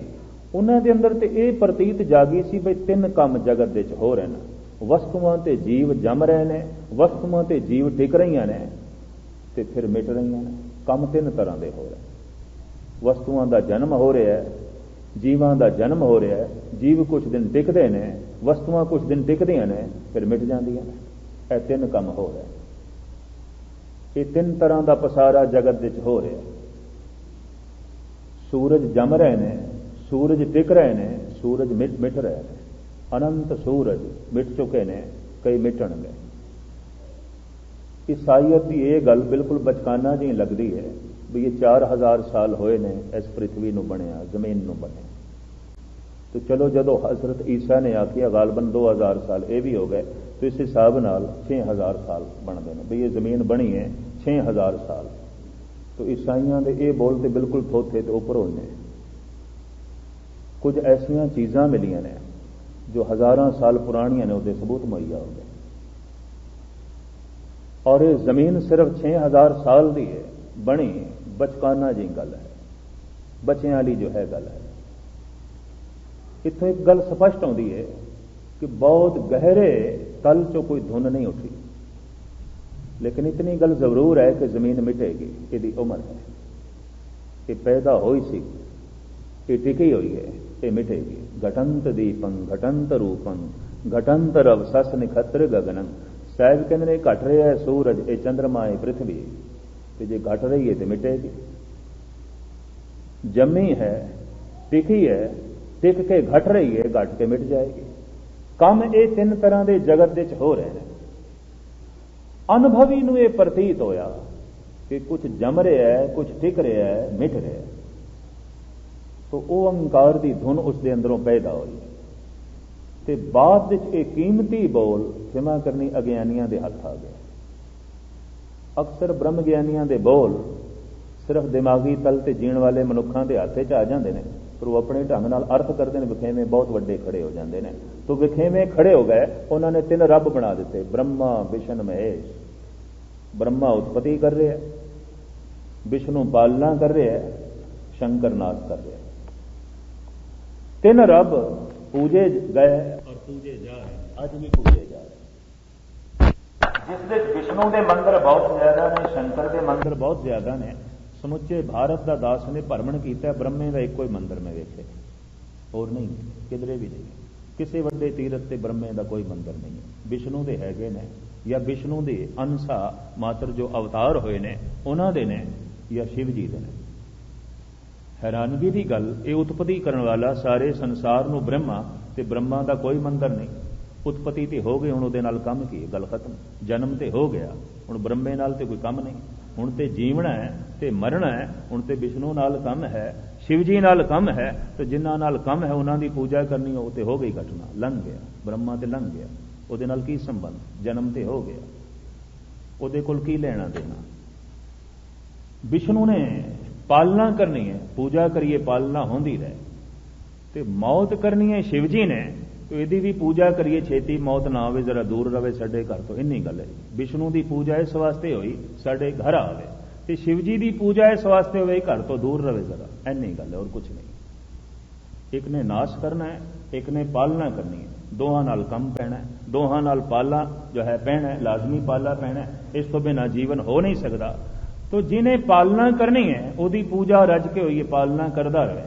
उन्हां दे अंदर ते यह प्रतीत जागी सी भी 3 काम जगत विच हो रहे हैं। वस्तुआं ते जीव जम रहे हैं, वस्तुआं ते जीव टिक रही ने ते फिर मिट रही ने। काम 3 तरह के हो रहे, वस्तुआं का जन्म हो रहा है, जीवां का जन्म हो रहा है, जीव कुछ दिन टिकते हैं, वस्तुआं कुछ दिन टिकदियां ने फिर मिट जांदियां ने। यह 3 काम हो रहे हैं। ये 3 तरह का पसारा जगत विच हो रहा है। सूरज जम रहे हैं, सूरज टिक रहे हैं, सूरज मिट रहे हैं। अनंत सूरज मिट चुके हैं, कई मिटणगे। ईसाईयत की यह गल बिल्कुल बचकाना जी लगती है भी ये 4000 साल होए ने इस पृथ्वी नूं बनिया, जमीन नूं बने। तो चलो जदों हजरत ईसा ने आखिया गालबन 2000 साल ये भी हो गए, तो इस हिसाब नाल 6000 साल बनते हैं भी ये जमीन बनी है 6000 साल। तो ईसाइयों के ये बोल तो बिल्कुल थोथे तो उपर होने। कुछ ऐसिया चीज़ां मिलियां ने जो हज़ारां साल पुरानियां ने, उसके सबूत मुहैया हो गए। और ये जमीन सिर्फ 6000 साल की है बनी, बचकाना जी गल है, बच्चों वाली जो है गल है। इत्थों एक गल स्पष्ट होती है कि बहुत गहरे तल चो कोई धुन नहीं उठी, लेकिन इतनी गल जरूर है कि जमीन मिटेगी, यदि उम्र है। ये पैदा हुई सी, ये टिकी हुई है, ये मिटेगी। घटंत दीपं घटंत रूपं घटंत रव सस निखत्र गगनम। साहब कहते हैं घट रहा है सूरज, ये चंद्रमा है पृथ्वी, तो जे घट रही है तो मिटेगी। जमी है, टिकी है, टिक के घट रही है, घट के मिट जाएगी। काम ये 3 तरह के जगत विच हो रहे हैं। अनुभवी नूं यह प्रतीत होया कि कुछ जम रहा है, कुछ टिक रहा है, मिट रहा है। तो ओंकार की धुन उसके अंदरों पैदा हुई ते बाद विच एक कीमती बोल क्षमा करनी अज्ञानियों के हथ आ गया। अक्सर ब्रह्म ज्ञानियों के बोल सिर्फ दिमागी तल ते जीण वाले मनुखों के हथ च आ जाते हैं, ਪਰ ਉਹ ਆਪਣੇ ਢੰਗ ਨਾਲ ਅਰਥ ਕਰਦੇ ਨੇ, ਵਿਖੇਵੇਂ ਬਹੁਤ ਵੱਡੇ ਖੜੇ ਹੋ ਜਾਂਦੇ ਨੇ। ਤੋ ਵਿਖੇਵੇਂ ਖੜੇ ਹੋ ਗਏ, ਉਹਨਾਂ ਨੇ 3 ਰੱਬ ਬਣਾ ਦਿੱਤੇ, ਬ੍ਰਹਮਾ ਵਿਸ਼ਨ ਮਹੇਸ਼। ਬ੍ਰਹਮਾ ਉਤਪਤੀ ਕਰ ਰਿਹਾ, ਵਿਸ਼ਨੂੰ ਪਾਲਣਾ ਕਰ ਰਿਹਾ, ਸ਼ੰਕਰ ਨਾਸ਼ ਕਰ ਰਿਹਾ। 3 ਰੱਬ ਪੂਜੇ ਗਏ ਔਰ ਪੂਜੇ ਜਾ ਰਹੇ, ਅੱਜ ਵੀ ਪੂਜੇ ਜਾ ਰਹੇ। ਜਿਸ ਦੇ ਵਿਸ਼ਨੂੰ ਦੇ ਮੰਦਰ ਬਹੁਤ ਜ਼ਿਆਦਾ ਨੇ, ਸ਼ੰਕਰ ਦੇ ਮੰਦਰ ਬਹੁਤ ਜ਼ਿਆਦਾ ਨੇ। ਸਮੁੱਚੇ ਭਾਰਤ ਦਾ ਦਾਸ ਨੇ ਭਰਮਣ ਕੀਤਾ, ਬ੍ਰਹਮੇ ਦਾ ਇੱਕੋ ਹੀ ਮੰਦਰ ਮੈਂ ਵੇਖੇ, ਹੋਰ ਨਹੀਂ, ਕਿਧਰੇ ਵੀ ਨਹੀਂ। ਕਿਸੇ ਵੱਡੇ ਤੀਰਥ ਤੇ ਬ੍ਰਹਮੇ ਦਾ ਕੋਈ ਮੰਦਰ ਨਹੀਂ ਹੈ। ਵਿਸ਼ਨੂੰ ਦੇ ਹੈਗੇ ਨੇ, ਜਾਂ ਵਿਸ਼ਨੂੰ ਦੇ ਅੰਸ਼ਾ ਮਾਤਰ ਜੋ ਅਵਤਾਰ ਹੋਏ ਨੇ ਉਹਨਾਂ ਦੇ ਨੇ, ਜਾਂ ਸ਼ਿਵ ਜੀ ਦੇ ਨੇ। ਹੈਰਾਨਗੀ ਦੀ ਗੱਲ, ਇਹ ਉਤਪਤੀ ਕਰਨ ਵਾਲਾ ਸਾਰੇ ਸੰਸਾਰ ਨੂੰ ਬ੍ਰਹਮਾ, ਤੇ ਬ੍ਰਹਮਾ ਦਾ ਕੋਈ ਮੰਦਰ ਨਹੀਂ। ਉਤਪਤੀ ਤੇ ਹੋ ਗਈ, ਹੁਣ ਉਹਦੇ ਨਾਲ ਕੰਮ ਕੀ ਹੈ? ਗੱਲ ਖਤਮ। ਜਨਮ ਤੇ ਹੋ ਗਿਆ, ਹੁਣ ਬ੍ਰਹਮੇ ਨਾਲ ਤੇ ਕੋਈ ਕੰਮ ਨਹੀਂ। ਹੁਣ ਤੇ ਜੀਵਣਾ ਹੈ ਤੇ ਮਰਨਾ ਹੈ, ਹੁਣ ਤੇ ਵਿਸ਼ਨੂੰ ਨਾਲ ਕੰਮ ਹੈ, ਸ਼ਿਵ ਜੀ ਨਾਲ ਕੰਮ ਹੈ। ਤੇ ਜਿਨ੍ਹਾਂ ਨਾਲ ਕੰਮ ਹੈ ਉਹਨਾਂ ਦੀ ਪੂਜਾ ਕਰਨੀ, ਉਹ ਤੇ ਹੋ ਗਈ ਘਟਨਾ, ਲੰਘ ਗਿਆ। ਬ੍ਰਹਮਾ ਤੇ ਲੰਘ ਗਿਆ, ਉਹਦੇ ਨਾਲ ਕੀ ਸੰਬੰਧ? ਜਨਮ ਤੇ ਹੋ ਗਿਆ, ਉਹਦੇ ਕੋਲ ਕੀ ਲੈਣਾ ਦੇਣਾ? ਵਿਸ਼ਨੂੰ ਨੇ ਪਾਲਣਾ ਕਰਨੀ ਹੈ, ਪੂਜਾ ਕਰੀਏ ਪਾਲਣਾ ਹੁੰਦੀ ਰਹੇ। ਤੇ ਮੌਤ ਕਰਨੀ ਹੈ ਸ਼ਿਵ ਜੀ ਨੇ, ਤੇ ਇਹਦੀ ਵੀ ਪੂਜਾ ਕਰੀਏ, ਛੇਤੀ ਮੌਤ ਨਾ ਆਵੇ, ਜ਼ਰਾ ਦੂਰ ਰਵੇ ਸਾਡੇ ਘਰ ਤੋਂ, ਇੰਨੀ ਗੱਲ ਹੈ। ਵਿਸ਼ਨੂੰ ਦੀ ਪੂਜਾ ਇਸ ਵਾਸਤੇ ਹੋਈ ਸਾਡੇ ਘਰ ਆਵੇ, ਤੇ ਸ਼ਿਵ ਜੀ ਦੀ ਪੂਜਾ ਇਸ ਵਾਸਤੇ ਹੋਵੇ ਘਰ ਤੋਂ ਦੂਰ ਰਵੇ ਜ਼ਰਾ, ਇੰਨੀ ਗੱਲ ਹੈ, ਹੋਰ ਕੁਝ ਨਹੀਂ। ਇੱਕ ਨੇ ਨਾਸ਼ ਕਰਨਾ ਹੈ, ਇੱਕ ਨੇ ਪਾਲਣਾ ਕਰਨੀ ਹੈ, ਦੋਹਾਂ ਨਾਲ ਕੰਮ ਪੈਣਾ ਹੈ, ਦੋਹਾਂ ਨਾਲ ਪਾਲਾ ਜੋ ਹੈ ਪੈਣਾ ਹੈ, ਲਾਜ਼ਮੀ ਪਾਲਾ ਪੈਣਾ ਹੈ। ਇਸ ਤੋਂ ਬਿਨਾਂ ਜੀਵਨ ਹੋ ਨਹੀਂ ਸਕਦਾ। ਤੋ ਜਿਹਨੇ ਪਾਲਣਾ ਕਰਨੀ ਹੈ ਉਹਦੀ ਪੂਜਾ ਰੱਜ ਕੇ ਹੋਈ, ਪਾਲਣਾ ਕਰਦਾ ਰਹੇ।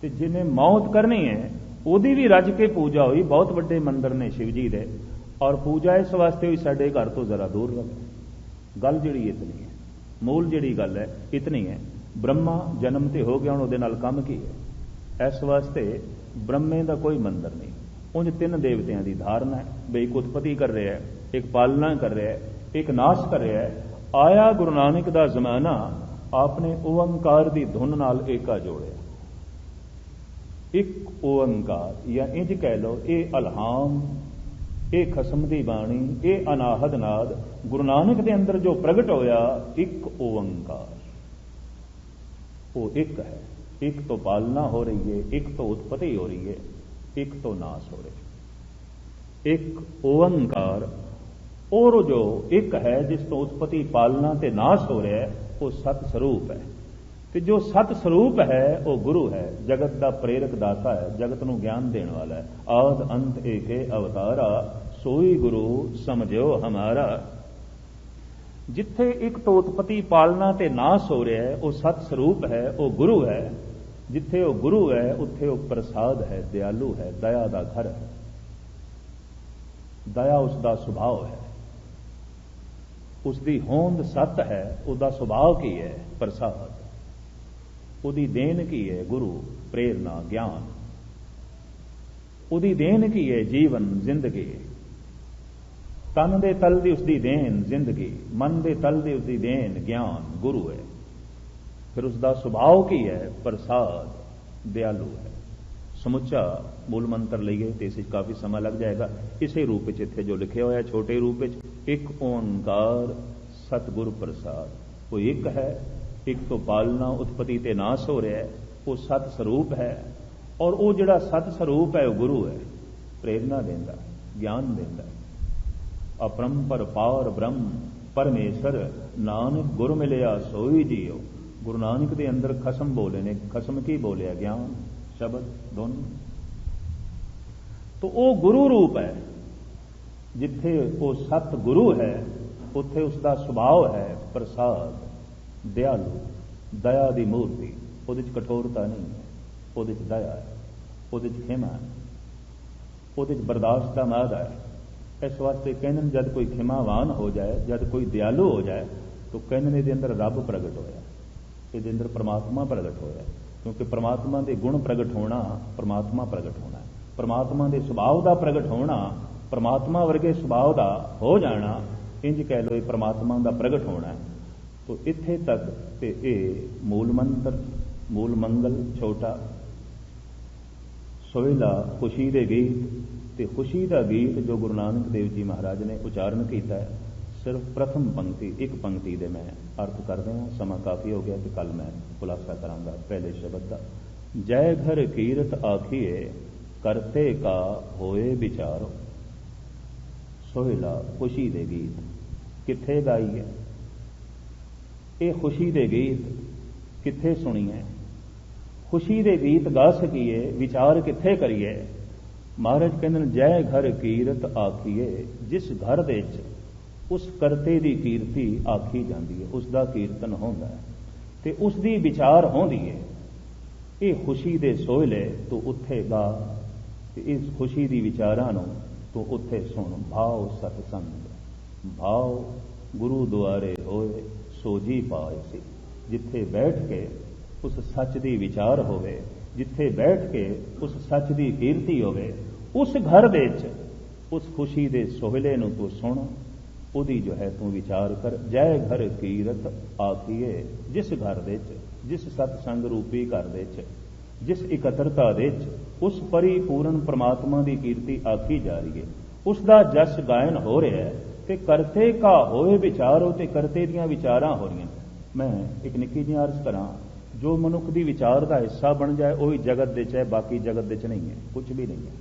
ਤੇ ਜਿਹਨੇ ਮੌਤ ਕਰਨੀ ਹੈ ਉਹਦੀ ਵੀ ਰੱਜ ਕੇ ਪੂਜਾ ਹੋਈ। ਬਹੁਤ ਵੱਡੇ ਮੰਦਰ ਨੇ ਸ਼ਿਵ ਜੀ ਦੇ, ਔਰ ਪੂਜਾ ਇਸ ਵਾਸਤੇ ਹੋਈ ਸਾਡੇ ਘਰ ਤੋਂ ਜ਼ਰਾ ਦੂਰ ਰਹੇ। ਗੱਲ ਜਿਹੜੀ ਇਤਨੀ ਹੈ, ਮੂਲ ਜਿਹੜੀ ਗੱਲ ਹੈ ਇਤਨੀ ਹੈ। ਬ੍ਰਹਮਾ ਜਨਮ ਤੇ ਹੋ ਗਿਆ, ਹੁਣ ਉਹਦੇ ਨਾਲ ਕੰਮ ਕੀ ਹੈ? ਇਸ ਵਾਸਤੇ ਬ੍ਰਹਮੇ ਦਾ ਕੋਈ ਮੰਦਰ ਨਹੀਂ। ਉਂਝ 3 ਦੇਵਤਿਆਂ ਦੀ ਧਾਰਨਾ ਹੈ, ਬਈ ਇੱਕ ਉਤਪਤੀ ਕਰ ਰਿਹਾ ਹੈ, ਇੱਕ ਪਾਲਣਾ ਕਰ ਰਿਹਾ ਹੈ, ਇੱਕ ਨਾਸ਼ ਕਰ ਰਿਹਾ ਹੈ। ਆਇਆ ਗੁਰੂ ਨਾਨਕ ਦਾ ਜ਼ਮਾਨਾ, ਆਪਨੇ ਓੰਕਾਰ ਦੀ ਧੁਨ ਨਾਲ ਏਕਾ ਜੋੜਿਆ। ਇੱਕ ਓੰਕਾਰ, ਜਾਂ ਇੰਜ ਕਹਿ ਲਓ, ਇਹ ਅਲਹਾਮ, ਇਹ ਖਸਮ ਦੀ ਬਾਣੀ, ਇਹ ਅਨਾਹਦ ਨਾਦ ਗੁਰੂ ਨਾਨਕ ਦੇ ਅੰਦਰ ਜੋ ਪ੍ਰਗਟ ਹੋਇਆ, ਇੱਕ ਓੰਕਾਰ, ਉਹ ਇੱਕ ਹੈ। ਇੱਕ ਤੋਂ ਪਾਲਣਾ ਹੋ ਰਹੀ ਹੈ, ਇੱਕ ਤੋਂ ਉਤਪਤੀ ਹੋ ਰਹੀ ਹੈ, ਇੱਕ ਤੋਂ ਨਾਸ਼ ਹੋ ਰਹੀ ਹੈ। ਇੱਕ ਓੰਕਾਰ, ਔਰ ਜੋ ਇੱਕ ਹੈ ਜਿਸ ਤੋਂ ਉਤਪਤੀ ਪਾਲਣਾ ਤੇ ਨਾਸ਼ ਹੋ ਰਿਹਾ ਹੈ, ਉਹ ਸਤ ਸਰੂਪ ਹੈ। ਤੇ ਜੋ ਸਤ ਸਰੂਪ ਹੈ ਉਹ ਗੁਰੂ ਹੈ, ਜਗਤ ਦਾ ਪ੍ਰੇਰਕ ਦਾਤਾ ਹੈ, ਜਗਤ ਨੂੰ ਗਿਆਨ ਦੇਣ ਵਾਲਾ ਹੈ। ਆਦ ਅੰਤ ਏਕੇ ਅਵਤਾਰਾ, ਸੋਈ ਗੁਰੂ ਸਮਝਿਓ ਹਮਾਰਾ। ਜਿੱਥੇ ਇੱਕ ਤੋਂ ਉਤਪਤੀ ਪਾਲਣਾ ਤੇ ਨਾਸ਼ ਹੋ ਰਿਹਾ ਹੈ, ਉਹ ਸਤ ਸਰੂਪ ਹੈ, ਉਹ ਗੁਰੂ ਹੈ। ਜਿੱਥੇ ਉਹ ਗੁਰੂ ਹੈ ਉੱਥੇ ਉਹ ਪ੍ਰਸਾਦ ਹੈ, ਦਿਆਲੂ ਹੈ, ਦਇਆ ਦਾ ਘਰ ਹੈ। ਦਇਆ ਉਸ ਦਾ ਸੁਭਾਅ ਹੈ, ਉਸ ਦੀ ਹੋਂਦ ਸਤ ਹੈ, ਉਹਦਾ ਸੁਭਾਅ ਕੀ ਹੈ? ਪ੍ਰਸਾਦ। ਉਹਦੀ ਦੇਣ ਕੀ ਹੈ? ਗੁਰੂ, ਪ੍ਰੇਰਨਾ, ਗਿਆਨ। ਉਹਦੀ ਦੇਣ ਕੀ ਹੈ? ਜੀਵਨ, ਜ਼ਿੰਦਗੀ। ਤਨ ਦੇ ਤਲ ਦੀ ਉਸਦੀ ਦੇਣ ਜ਼ਿੰਦਗੀ, ਮਨ ਦੇ ਤਲ ਦੀ ਉਸਦੀ ਦੇਣ ਗਿਆਨ, ਗੁਰੂ ਹੈ। ਫਿਰ ਉਸਦਾ ਸੁਭਾਅ ਕੀ ਹੈ? ਪ੍ਰਸਾਦ, ਦਿਆਲੂ ਹੈ। ਸਮੁੱਚਾ ਮੂਲ ਮੰਤਰ ਲਈਏ ਤੇ ਇਸ ਵਿੱਚ ਕਾਫੀ ਸਮਾਂ ਲੱਗ ਜਾਏਗਾ। ਇਸੇ ਰੂਪ ਵਿੱਚ ਇੱਥੇ ਜੋ ਲਿਖਿਆ ਹੋਇਆ ਛੋਟੇ ਰੂਪ ਵਿੱਚ, ਇੱਕ ਓੰਕਾਰ ਸਤਿਗੁਰ ਪ੍ਰਸਾਦ। ਉਹ ਇੱਕ ਹੈ, ਇੱਕ ਤੋਂ ਪਾਲਣਾ ਉਤਪਤੀ ਤੇ ਨਾਸ਼ ਹੋ ਰਿਹਾ ਹੈ, ਉਹ ਸਤ ਸਰੂਪ ਹੈ। ਔਰ ਉਹ ਜਿਹੜਾ ਸਤ ਸਰੂਪ ਹੈ ਉਹ ਗੁਰੂ ਹੈ, ਪ੍ਰੇਰਨਾ ਦਿੰਦਾ, ਗਿਆਨ ਦਿੰਦਾ। ਅਪਰੰਪਰ ਪਾਰ ਬ੍ਰਹਮ ਪਰਮੇਸ਼ਰ, ਨਾਨਕ ਗੁਰ ਮਿਲਿਆ ਸੋਈ ਜੀਓ। ਗੁਰੂ ਨਾਨਕ ਦੇ ਅੰਦਰ ਖਸਮ ਬੋਲੇ ਨੇ। ਖਸਮ ਕੀ ਬੋਲਿਆ? ਗਿਆਨ, ਸ਼ਬਦ ਦੋਨੋਂ। ਤਾਂ ਉਹ ਗੁਰੂ ਰੂਪ ਹੈ। ਜਿੱਥੇ ਉਹ ਸਤ ਗੁਰੂ ਹੈ ਉੱਥੇ ਉਸ ਦਾ ਸੁਭਾਅ ਹੈ ਪ੍ਰਸਾਦ, ਦਿਆਲੂ, ਦਇਆ ਦੀ ਮੂਰਤੀ। ਉਹਦੇ 'ਚ ਕਠੋਰਤਾ ਨਹੀਂ ਹੈ, ਉਹਦੇ 'ਚ ਦਇਆ ਹੈ, ਉਹਦੇ 'ਚ ਖਿਮਾ ਹੈ, ਉਹਦੇ 'ਚ ਬਰਦਾਸ਼ਤ ਦਾ ਮਾਦਾ ਹੈ। ਇਸ ਵਾਸਤੇ ਕਹਿੰਦੇ ਜਦ ਕੋਈ ਖਿਮਾਵਾਨ ਹੋ ਜਾਏ, ਜਦ ਕੋਈ ਦਿਆਲੂ ਹੋ ਜਾਏ, ਤਾਂ ਕਹਿੰਦੇ ਇਹਦੇ ਅੰਦਰ ਰੱਬ ਪ੍ਰਗਟ ਹੋਇਆ, ਇਹਦੇ ਅੰਦਰ ਪਰਮਾਤਮਾ ਪ੍ਰਗਟ ਹੋਇਆ। ਕਿਉਂਕਿ ਪਰਮਾਤਮਾ ਦੇ ਗੁਣ ਪ੍ਰਗਟ ਹੋਣਾ, ਪਰਮਾਤਮਾ ਪ੍ਰਗਟ ਹੋਣਾ, ਪਰਮਾਤਮਾ ਦੇ ਸੁਭਾਅ ਦਾ ਪ੍ਰਗਟ ਹੋਣਾ, ਪਰਮਾਤਮਾ ਵਰਗੇ ਸੁਭਾਅ ਦਾ ਹੋ ਜਾਣਾ, ਇੰਜ ਕਹਿ ਲਓ ਇਹ ਪਰਮਾਤਮਾ ਦਾ ਪ੍ਰਗਟ ਹੋਣਾ। ਤੋ ਇੱਥੇ ਤੱਕ ਤੇ ਇਹ ਮੂਲ ਮੰਤਰ, ਮੂਲ ਮੰਗਲ ਛੋਟਾ, ਸੋਹਿਲਾ ਖੁਸ਼ੀ ਦੇ ਗੀਤ। ਤੇ ਖੁਸ਼ੀ ਦਾ ਗੀਤ ਜੋ ਗੁਰੂ ਨਾਨਕ ਦੇਵ ਜੀ ਮਹਾਰਾਜ ਨੇ ਉਚਾਰਨ ਕੀਤਾ ਹੈ, ਸਿਰਫ ਪ੍ਰਥਮ ਪੰਕਤੀ, ਇੱਕ ਪੰਕਤੀ ਦੇ ਮੈਂ ਅਰਥ ਕਰਦੇ ਹਾਂ। ਸਮਾਂ ਕਾਫੀ ਹੋ ਗਿਆ ਤੇ ਕੱਲ ਮੈਂ ਖੁਲਾਸਾ ਕਰਾਂਗਾ ਪਹਿਲੇ ਸ਼ਬਦ ਦਾ। जय घर कीरत आखिए करते का होए विचारो। सोहेला खुशी दे गीत किथे गाईए, ये खुशी दे गीत किथे सुनीए, खुशी दे गीत गा सकीए विचार किथे करिए। महाराज कहते जय घर कीरत आखिए, जिस घर दे उस करते दी कीर्ति आखी जाती है, उसका कीर्तन होंदा है ते उसकी विचार होंदी है। ये खुशी दे सोहले तो उत्थे गा, इस खुशी दी विचारां नूं तो उत्थे सुन। भाव सतसंग भाव गुरु द्वारे होए सोजी पाए सी। जिथे बैठ के उस सच दी विचार होवे, जिथे बैठ के उस सच दी कीर्ति होवे, उस घर दे उस खुशी दे सोहले नूं तू सुन, उदी जो है तू विचार कर। जय घर कीरत आखिए, जिस घर दे जिस सतसंग रूपी घर दे जिस इकत्रता दे उस परिपूर्ण परमात्मा की कीर्ति आखी जा रही है, उसका जस गायन हो रहा है ते करते का होए विचारो ते करते दियां विचारां हो रही। मैं एक निक्की जी अर्ज करा, जो मनुख की विचार का हिस्सा बन जाए वही जगत दे है, बाकी जगत दे नहीं है, कुछ भी नहीं है।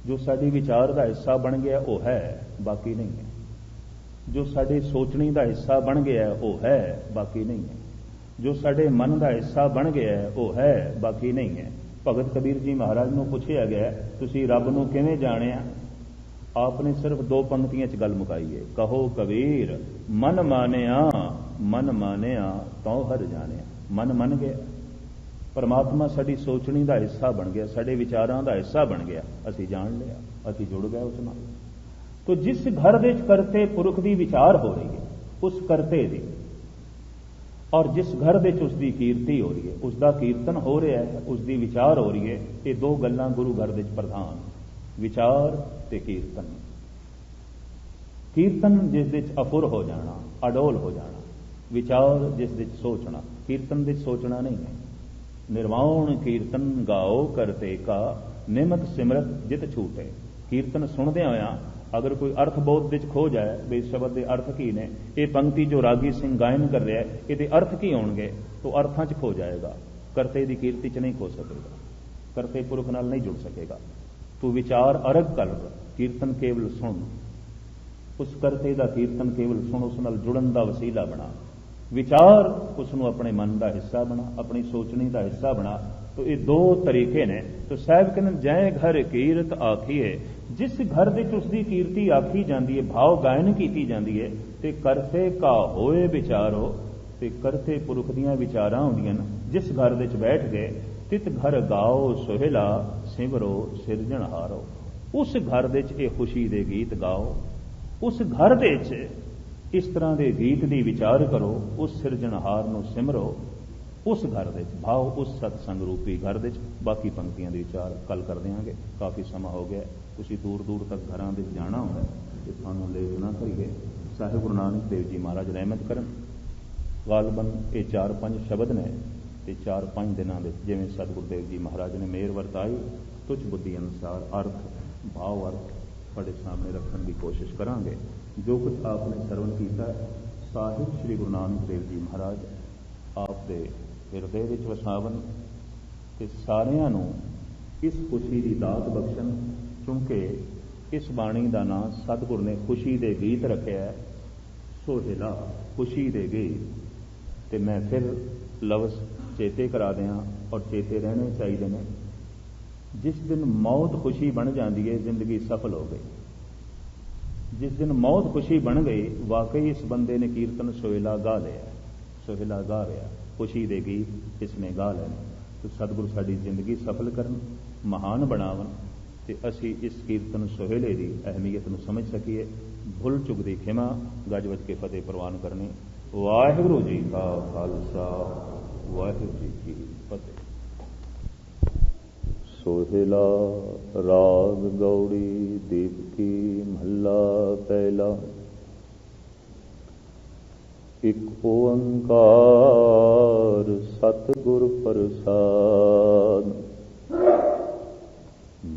जो साडी विचार का हिस्सा बन गया वो है, बाकी नहीं है। जो साडी सोचनी का हिस्सा बन गया वो है, बाकी नहीं है। जो साडे मन का हिस्सा बन गया वो है, बाकी नहीं है। भगत कबीर जी महाराज को पूछा गया तुसी रब नूं किवें जाणिया? आपने सिर्फ दो पंक्तियां च गल मुकाई है, कहो कबीर मन मानिया तो हर जानिया। मन मन गया, परमात्मा साडी सोचनी का हिस्सा बन गया, साडे विचारां का हिस्सा बन गया, असी जान लिया, असी जुड़ गए उस नाल। तो जिस घर दे करते पुरख की विचार हो रही है उस करते दी, और जिस घर दे उसकी कीर्ति हो रही है, उसका कीर्तन हो रहा है, उसकी विचार हो रही है, ये दो गल्लां गुरु घर दे प्रधान, विचार ते कीर्तन। कीर्तन जिस दे अफुर हो जाना, अडोल हो जाना, विचार जिस दे सोचना, कीर्तन दे सोचना नहीं है। निर्वाण कीर्तन गाओ करते का निमक सिमरत जित छूटे। कीर्तन सुनदे होया अगर कोई अर्थ बोध विच खो जाए भी शब्द के अर्थ की ने, ये पंक्ति जो रागी सिंह गायन कर रहा है ये अर्थ की होणगे, तो अर्थां च खो जाएगा, करते की कीर्ति च नहीं खो सकेगा, करते पुरख नाल नहीं जुड़ सकेगा। तू विचार अरग कर, कीर्तन केवल सुन, उस करते का कीर्तन केवल सुन, उस नाल जुड़न का वसीला बना। विचार उसनों अपने मन का हिस्सा बना, अपनी सोचनी का हिस्सा बना। तो ये दो तरीके ने। तो साहब कहते जय घर कीरत आखिए, जिस घर विच उसकी कीर्ति आखी जाती है, भाव गायन की जाती है, ते करते का होए विचारो, ते करते पुरख दियां विचारां होंदियां जिस घर विच बैठ गए, तित घर गाओ सोहेला सिमरो सिरजनहारो। उस घर विच ये खुशी दे गीत गाओ, उस घर विच इस तरह के गीत की विचार करो, उस सिरजनहार नूं सिमरो, उस घर विच भाव उस सतसंग रूपी घर विच। बाकी पंक्तियां के विचार कल कर देंगे, काफ़ी समा हो गया, तुसीं दूर दूर तक घरां दे जाना होंदा ते तुहानूं लेट ना करिए। साहिब गुरु नानक देव जी महाराज रहमत करन। गालबन ये 4-5 शब्द ने ते 4-5 दिनों में जिवें सतगुरुदेव जी महाराज ने मेहर वरताई, तुझ बुद्धि अनुसार अर्थ भाव अर्थ ਤੁਹਾਡੇ सामने रखने की कोशिश करांगे। जो कुछ आपने सरवण किया साहिब श्री गुरु नानक देव जी महाराज आप दे हिरदे विच वसावन ते सारियां नूं इस खुशी की दात बख्शण। क्योंकि इस बाणी का नाम सतगुर ने खुशी दे गीत रखे है, सोहेला खुशी दे गीत। ते मैं फिर लफ्ज़ चेते करा दियां और चेते रहने चाहिए ने। जिस दिन मौत खुशी बन जाती है जिंदगी सफल हो गई। जिस दिन मौत खुशी बन गई वाकई इस बंदे ने कीर्तन सोहेला गा लिया, सोहेला गा रहा, खुशी दे गीत इसने गा लेने। तो सतगुरु साडी जिंदगी सफल करन, महान बनावन ते असी इस कीर्तन सोहेले की अहमियत नूं समझ सकीए। भुल चुक दी खिमा, गज वज के फतेह प्रवान करनी। वाहिगुरू जी का खालसा, वाहिगुरू जी की फतेह। सोहेला राग गौड़ी दीपकी महला पहला। एक ओंकार सतगुर प्रसाद,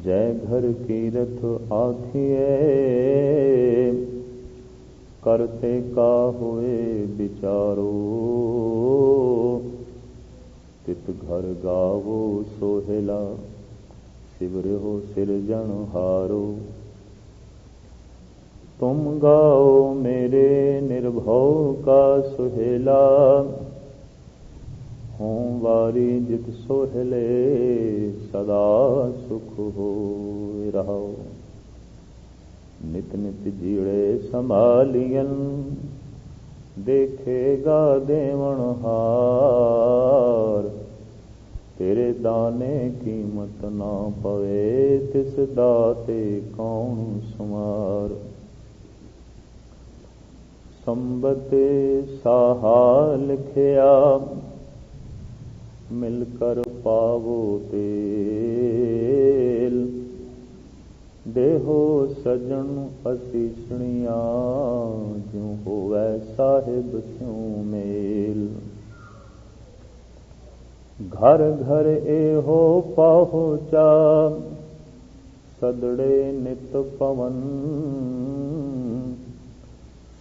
जय घर कीरत आखिए करते का होए विचारो। तित घर गावो सोहेला, सिवरियो सिरजनहारो। तुम गाओ मेरे निर्भव का सोहेला, हों वारी जित सोहले सदा सुख हो रहो। नित नित जीड़े संभालियन, देखेगा देवण हार। तेरे दाने कीमत ना पवे, तिस दाते कौन सुमार। संबते साहा लिखिया, मिलकर पावो तेल। देहो सजन असीसणिया, ज्यों होवै साहिब स्यों मेल। घर घर एहो पहुँचा, सदड़े नित पवन।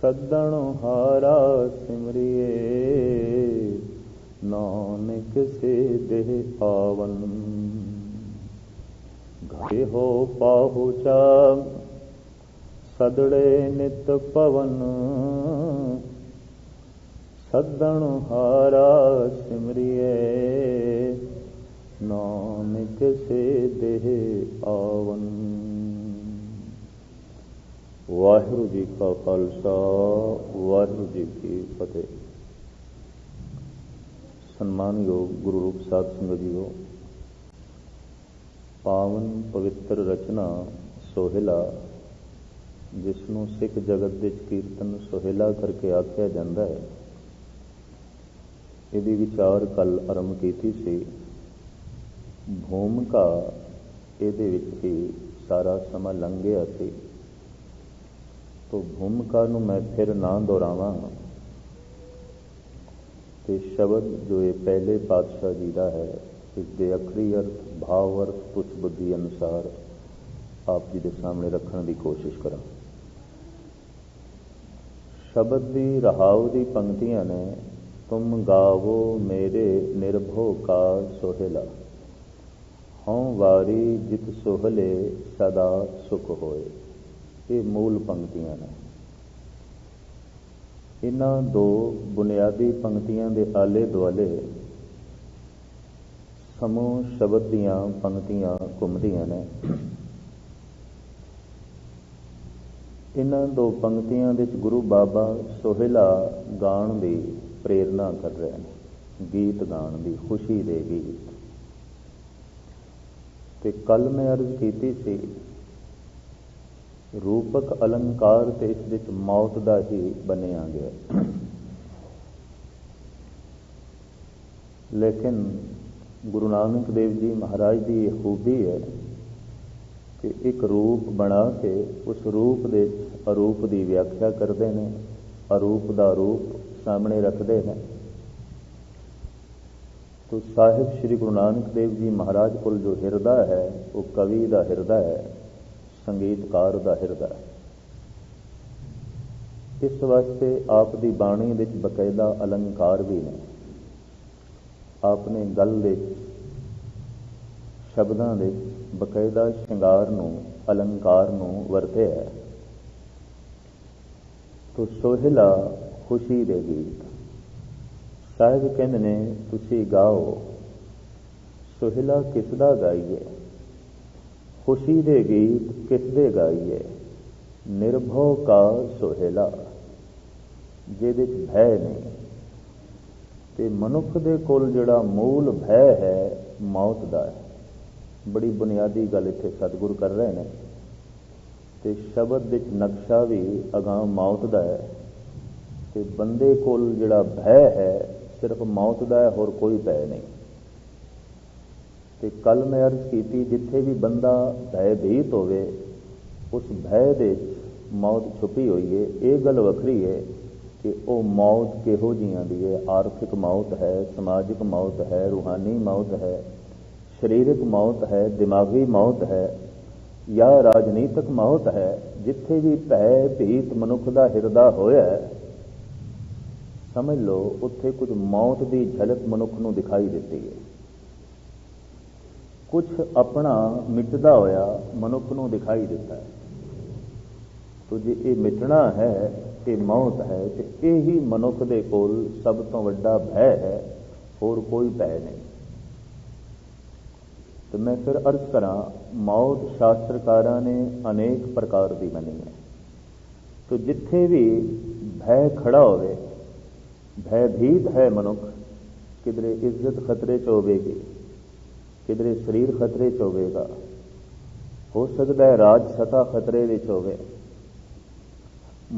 सदन हारा सिमरिए, नानक से देह पावन। घरे हो पहुँचा, सदड़े नित पवन। सदन हारा सिमरिए, नानक से देह आवन। वाहिगुरू जी का खालसा, वाहिगुरू जी की फतेह। सन्मानयोग गुरु रूप साध संगत जीओ, पावन पवित्र रचना सोहेला, जिसनों सिख जगत विच कीर्तन सोहेला करके आख्या जाता है, ਇਹਦੀ ਵਿਚਾਰ ਕੱਲ ਆਰੰਭ ਕੀਤੀ ਸੀ। ਭੂਮਿਕਾ ਇਹਦੇ ਵਿੱਚ ਹੀ ਸਾਰਾ ਸਮਾਂ ਲੰਘ ਗਿਆ ਸੀ, तो भूमिका ਨੂੰ मैं फिर ना दोहरावां। ਤੇ ਸ਼ਬਦ ਜੋ ਇਹ ਪਹਿਲੇ ਪਾਤਸ਼ਾਹ ਜੀ ਦਾ ਹੈ, ਇਸ ਦੇ ਅਖਰੀ ਅਰਥ, ਭਾਵ ਅਰਥ ਤੁਛ ਬੁੱਧੀ ਅਨੁਸਾਰ ਆਪ ਜੀ ਦੇ ਸਾਹਮਣੇ ਰੱਖਣ ਦੀ ਕੋਸ਼ਿਸ਼ ਕਰਾਂ। ਸ਼ਬਦ ਦੀ ਰਹਾਉ ਦੀ ਪੰਕਤੀਆਂ ਨੇ, तुम गावो मेरे निर्भो का सोहेला, हों वारी जित सोहले सदा सुख होए। ये मूल पंक्तियां ने। इन्हां दो बुनियादी पंक्तियां दे आले दुआले समूह शब्द दियां पंक्तियां घुमदियां ने। इन्हां दो पंक्तियां दे गुरु बाबा सोहेला गाण दी प्रेरणा कर रहे हैं, गीत गाण दी, खुशी दे गीत। ते कल मैं अर्ज कीती सी, रूपक अलंकार ते इस विच मौत दा ही बनिया गया। लेकिन गुरु नानक देव जी महाराज की यह खूबी है कि एक रूप बना के उस रूप दे अरूप की व्याख्या करते हैं, अरूप दा रूप सामने रखते हैं। तो साहिब श्री गुरु नानक देव जी महाराज को जो हिरदा है, वो कवि का हिरदा है, संगीतकार का हिरदा है। इस वास्ते आप दी बाणी विच बकायदा अलंकार भी ने। आपने गल दे शब्दां दे बकायदा श्रृंगार नूं, अलंकार नूं वरते है। तो सोहेला खुशी दे गीत। साहिब कहते ने, तुसी गाओ। सोहेला किसदा गाइए? खुशी दे गीत किसदे गाइए? निर्भव का सोहेला, जिहदे च भय नहीं। ते मनुख दे कोल जिहड़ा मूल भय है, मौत दा है। बड़ी बुनियादी गल इत्थे सतगुर कर रहे हैं। ते शब्द विच नक्शा भी अगां मौत दा है। ते बंदे कोल जिहड़ा भय है, सिर्फ मौत दा है, होर कोई भय नहीं। ते कल मैं अर्ज कीती, जिथे भी बंदा भयभीत होवे, उस भय दे मौत छुपी हुई है। ये गल वखरी है कि वो मौत किहो जिहां दी है। आर्थिक मौत है, समाजिक मौत है, रूहानी मौत है, शरीरक मौत है, दिमागी मौत है, या राजनीतिक मौत है। जिथे भी भय भीत मनुख दा हिरदा होया है, समझ लो उत्थे कुछ मौत की झलक मनुख नूं दिखाई देती है, कुछ अपना मिटदा होया मनुख नूं दिखाई देता है। तो जे ये मिटना है, ये मौत है, तो यही मनुख दे कोल सब तो वड्डा भय है, होर कोई भय नहीं। तो मैं फिर अर्ज करा, मौत शास्त्रकारां ने अनेक प्रकार की मनी है। तो जिथे भी भय खड़ा होवे, भयभीत है मनुख, किधरे इज्जत खतरे च होवेगी, किधरे शरीर खतरे च होवेगा, हो सकता है राज सता खतरे विच होवे,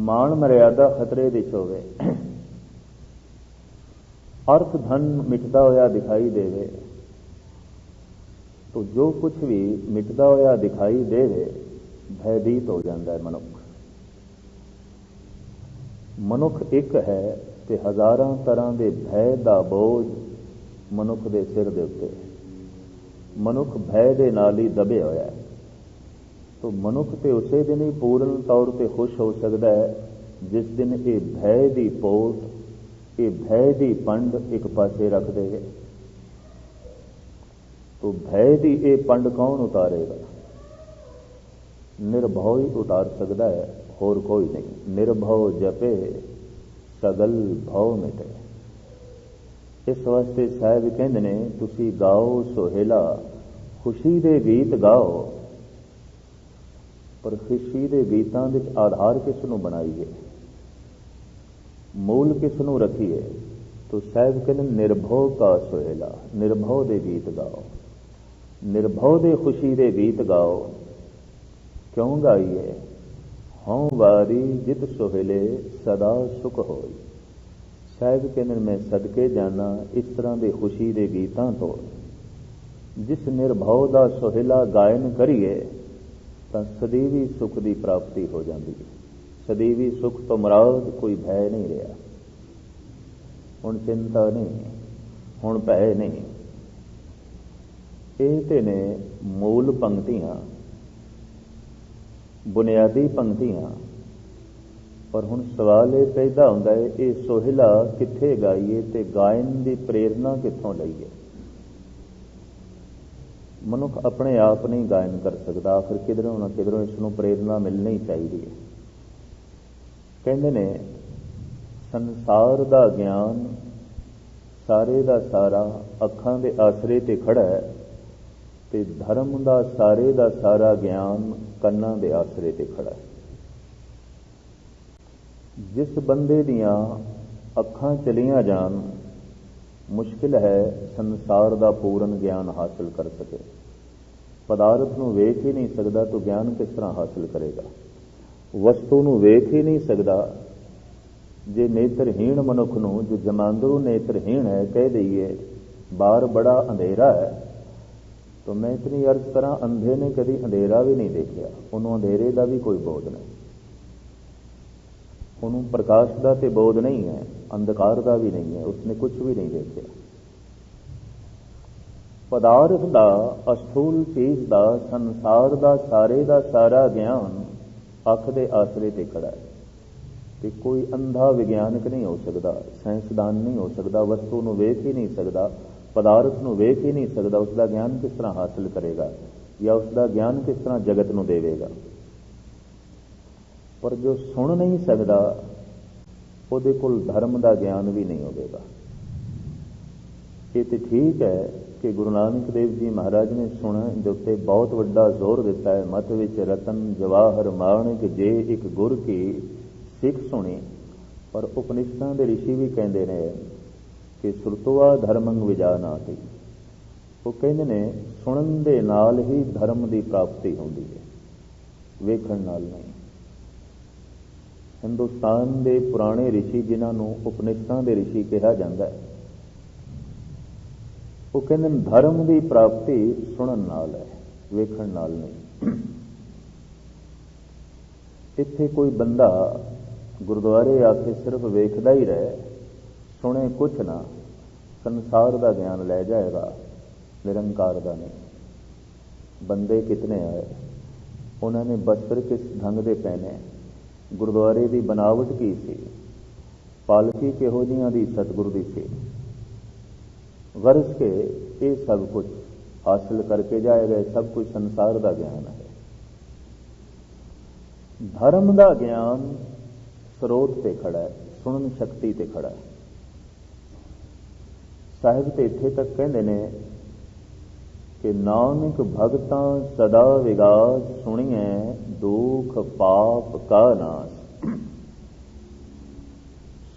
मान मर्यादा खतरे विच होवे, अर्थ धन मिटदा होया दिखाई देवे। तो जो कुछ भी मिटदा होया दिखाई देवे, भयभीत हो जाता है मनुख। मनुख एक है ते हजारां तरह के भय का बोझ मनुख के सिर दे उत्ते। मनुख भय के नाल ही दबे होया है। तो मनुख तो उसे दिन ही पूर्ण तौर पर खुश हो सकता है जिस दिन ये भय की पोत, ये भय की पंड एक पासे रख देवे। तो भय की ये पंड कौन उतारेगा? निर्भव ही उतार सकता है, होर कोई नहीं। निर्भव जपे सगल भव मिटे। इस वास्ते साहब कहते ने, तुसी गाओ सोहेला, खुशी दे गीत गाओ, पर खुशी दे गीतां दे आधार किस नूं बनाईए, मूल किस नूं रखीए? तो साहब कहते निर्भव का सोहेला, निर्भव दे गीत गाओ, निर्भव दे खुशी दे गीत गाओ। क्यों गाइए? हों वारी जित सोहेले सदा सुख होई। साहब कहते मैं सदके जाना इस तरह के खुशी के गीतां तो, जिस निर्भव का सोहेला गायन करिए तो सदैवी सुख की प्राप्ति हो जाती है। सदैवी सुख तो मुराद कोई भय नहीं रहा, हुण चिंता नहीं, हुण भय नहीं। ये ते ने मूल पंक्तियां, बुनियादी पंक्तियां। पर हुण सवाल ये पैदा होंदा है, ये सोहिला कित्थे गाइए ते गायन की प्रेरणा कित्थों लईए? मनुख अपने आप नहीं गायन कर सकता, आखिर किधरों ना किधरों इसनूं प्रेरणा मिलनी चाहिए। कहते ने संसार का ज्ञान सारे का सारा अखां दे आसरे ते खड़ा है, ते धर्म का सारे का सारा ज्ञान कन्नां दे आसरे ते खड़ा है। जिस बंदे दियां अखां चलियां जान, मुश्किल है संसार का पूर्ण ज्ञान हासिल कर सके। पदार्थ नूं वेख ही नहीं सकता तो ज्ञान किस तरह हासिल करेगा? वस्तु नूं वेख ही नहीं सकता। जे नेत्रहीन मनुख नूं, जो जमांदरू नेत्रहीन है, कह दईए बाहर बड़ा अंधेरा है, तो मैं इतनी अर्ज करा, अंधे ने कभी अंधेरा भी नहीं देखा, उन्होंने अंधेरे का भी कोई बोध नहीं, उन्होंने प्रकाश का तो बोध नहीं है, अंधकार का भी नहीं है, उसने कुछ भी नहीं देखा। पदार्थ का, अस्थूल चीज का, संसार का सारे का सारा ज्ञान अख दे आसरे ते खड़ा है। कि कोई अंधा विज्ञानक नहीं हो सकता, साइंसदान नहीं हो सकता, वस्तु नूं वेख ही नहीं सकता, पदार्थ नूं वेख ही नहीं सकता, उसका ज्ञान किस तरह हासिल करेगा, या उसका ज्ञान किस तरह जगत नूं देवेगा? पर जो सुन नहीं सकता, उहदे कोल धर्म का ज्ञान भी नहीं होगा। ये तो ठीक है कि गुरु नानक देव जी महाराज ने सुनने के उत्ते बहुत वड्डा जोर दिता है। मत विच रतन जवाहर माणिक, जे एक गुर की सिख सुनी। पर उपनिषदां दे ऋषि भी कहते हैं कि सुरतवा धर्मं विजानाति। वो कहते ने सुनन दे नाल ही धर्म की प्राप्ति होती है, वेखण नाल नहीं। हिंदुस्तान के पुराने ऋषि जिन्होंने उपनिषदां के ऋषि कहा जाता है, वो कहते धर्म की प्राप्ति सुनन नाल है, वेखण नाल नहीं। इत्थे कोई बंदा गुरुद्वारे आके सिर्फ वेखदा ही रहे, सुने कुछ ना, संसार का ज्ञान ले जाएगा, निरंकार का नहीं। बंदे कितने आए, उन्होंने वस्त्र किस ढंग के पहने, गुरुद्वारे की बनावट की सी, पालकी किहो जिहां दी सतगुरु दी सेवा, गरज के ये सब कुछ हासिल करके जाएगा। सब कुछ संसार का ज्ञान है। धर्म का ज्ञान स्रोत ते खड़ा है, सुनन शक्ति ते खड़ा है। साहिब ते इत्थे तक कहते ने कि नानक भगतां सदा विगास, सुनिए दुख पाप का नाश।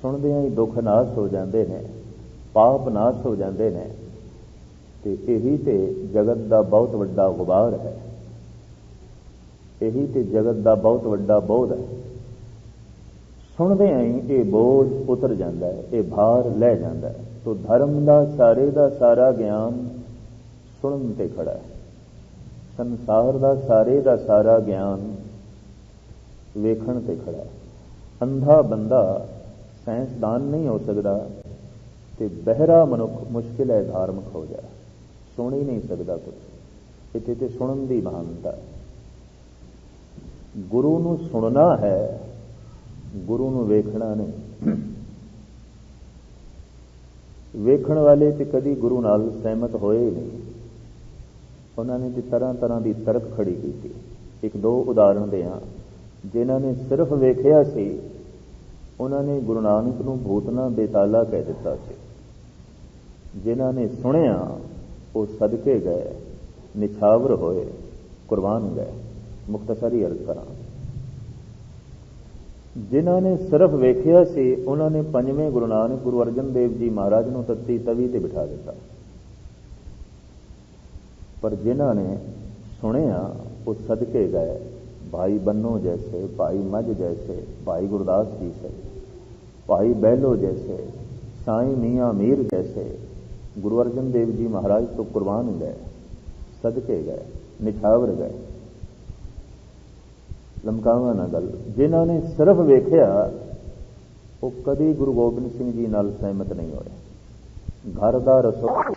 सुनदियां ही दुख नाश हो जाते हैं, पाप नाश हो जाते हैं। तो यही तो जगत का बहुत वड्डा गुबार है, यही तो जगत का बहुत वड्डा बोझ है। सुनदियां ही ये बोझ उतर जाता है, ये भार लै जाता है। तो धर्म का सारा ज्ञान सुनन ते खड़ा है। संसार का सारा ज्ञान वेखण ते खड़ा है। अंधा बंदा साइंसदान नहीं हो सकता, तो बहरा मनुख मुश्किल है धार्मिक हो जाए, सुन ही नहीं सकता कुछ। इत्थे ते सुनन की महानता है। गुरु नूं सुनना है, गुरु नूं वेखना नहीं। वेखण वाले तो कभी गुरु नाल सहमत होए ही नहीं। उन्होंने तो तरह तरह की तर्क खड़ी की। एक दो उदाहरण दें। जिन्होंने सिर्फ वेखिया सी, उन्होंने गुरु नानक नूं भूतना बेताला कह दिता सी। जिन्होंने सुनिया वो सदके गए, निछावर होए, कुर्बान गए। मुख्तसरी अर्ज करा। जिन्होंने सिर्फ वेखिया सी, उन्होंने पंजवें गुरु नानक गुरु अर्जन देव जी महाराज नूं तत्ती तवी ते बिठा दिता। पर जिन्होंने सुनिया वो सदके गए। भाई बन्नो जैसे, भाई मझ जैसे, भाई गुरदास जी से, भाई बैलो जैसे, साईं मियाँ मीर जैसे गुरु अर्जन देव जी महाराज तो कुर्बान गए, सदके गए, निछावर गए। लमकावा ना गल। जिन्होंने सिर्फ वेखिया वो कभी गुरु गोबिंद सिंह जी नाल सहमत नहीं होए। घर का रसोई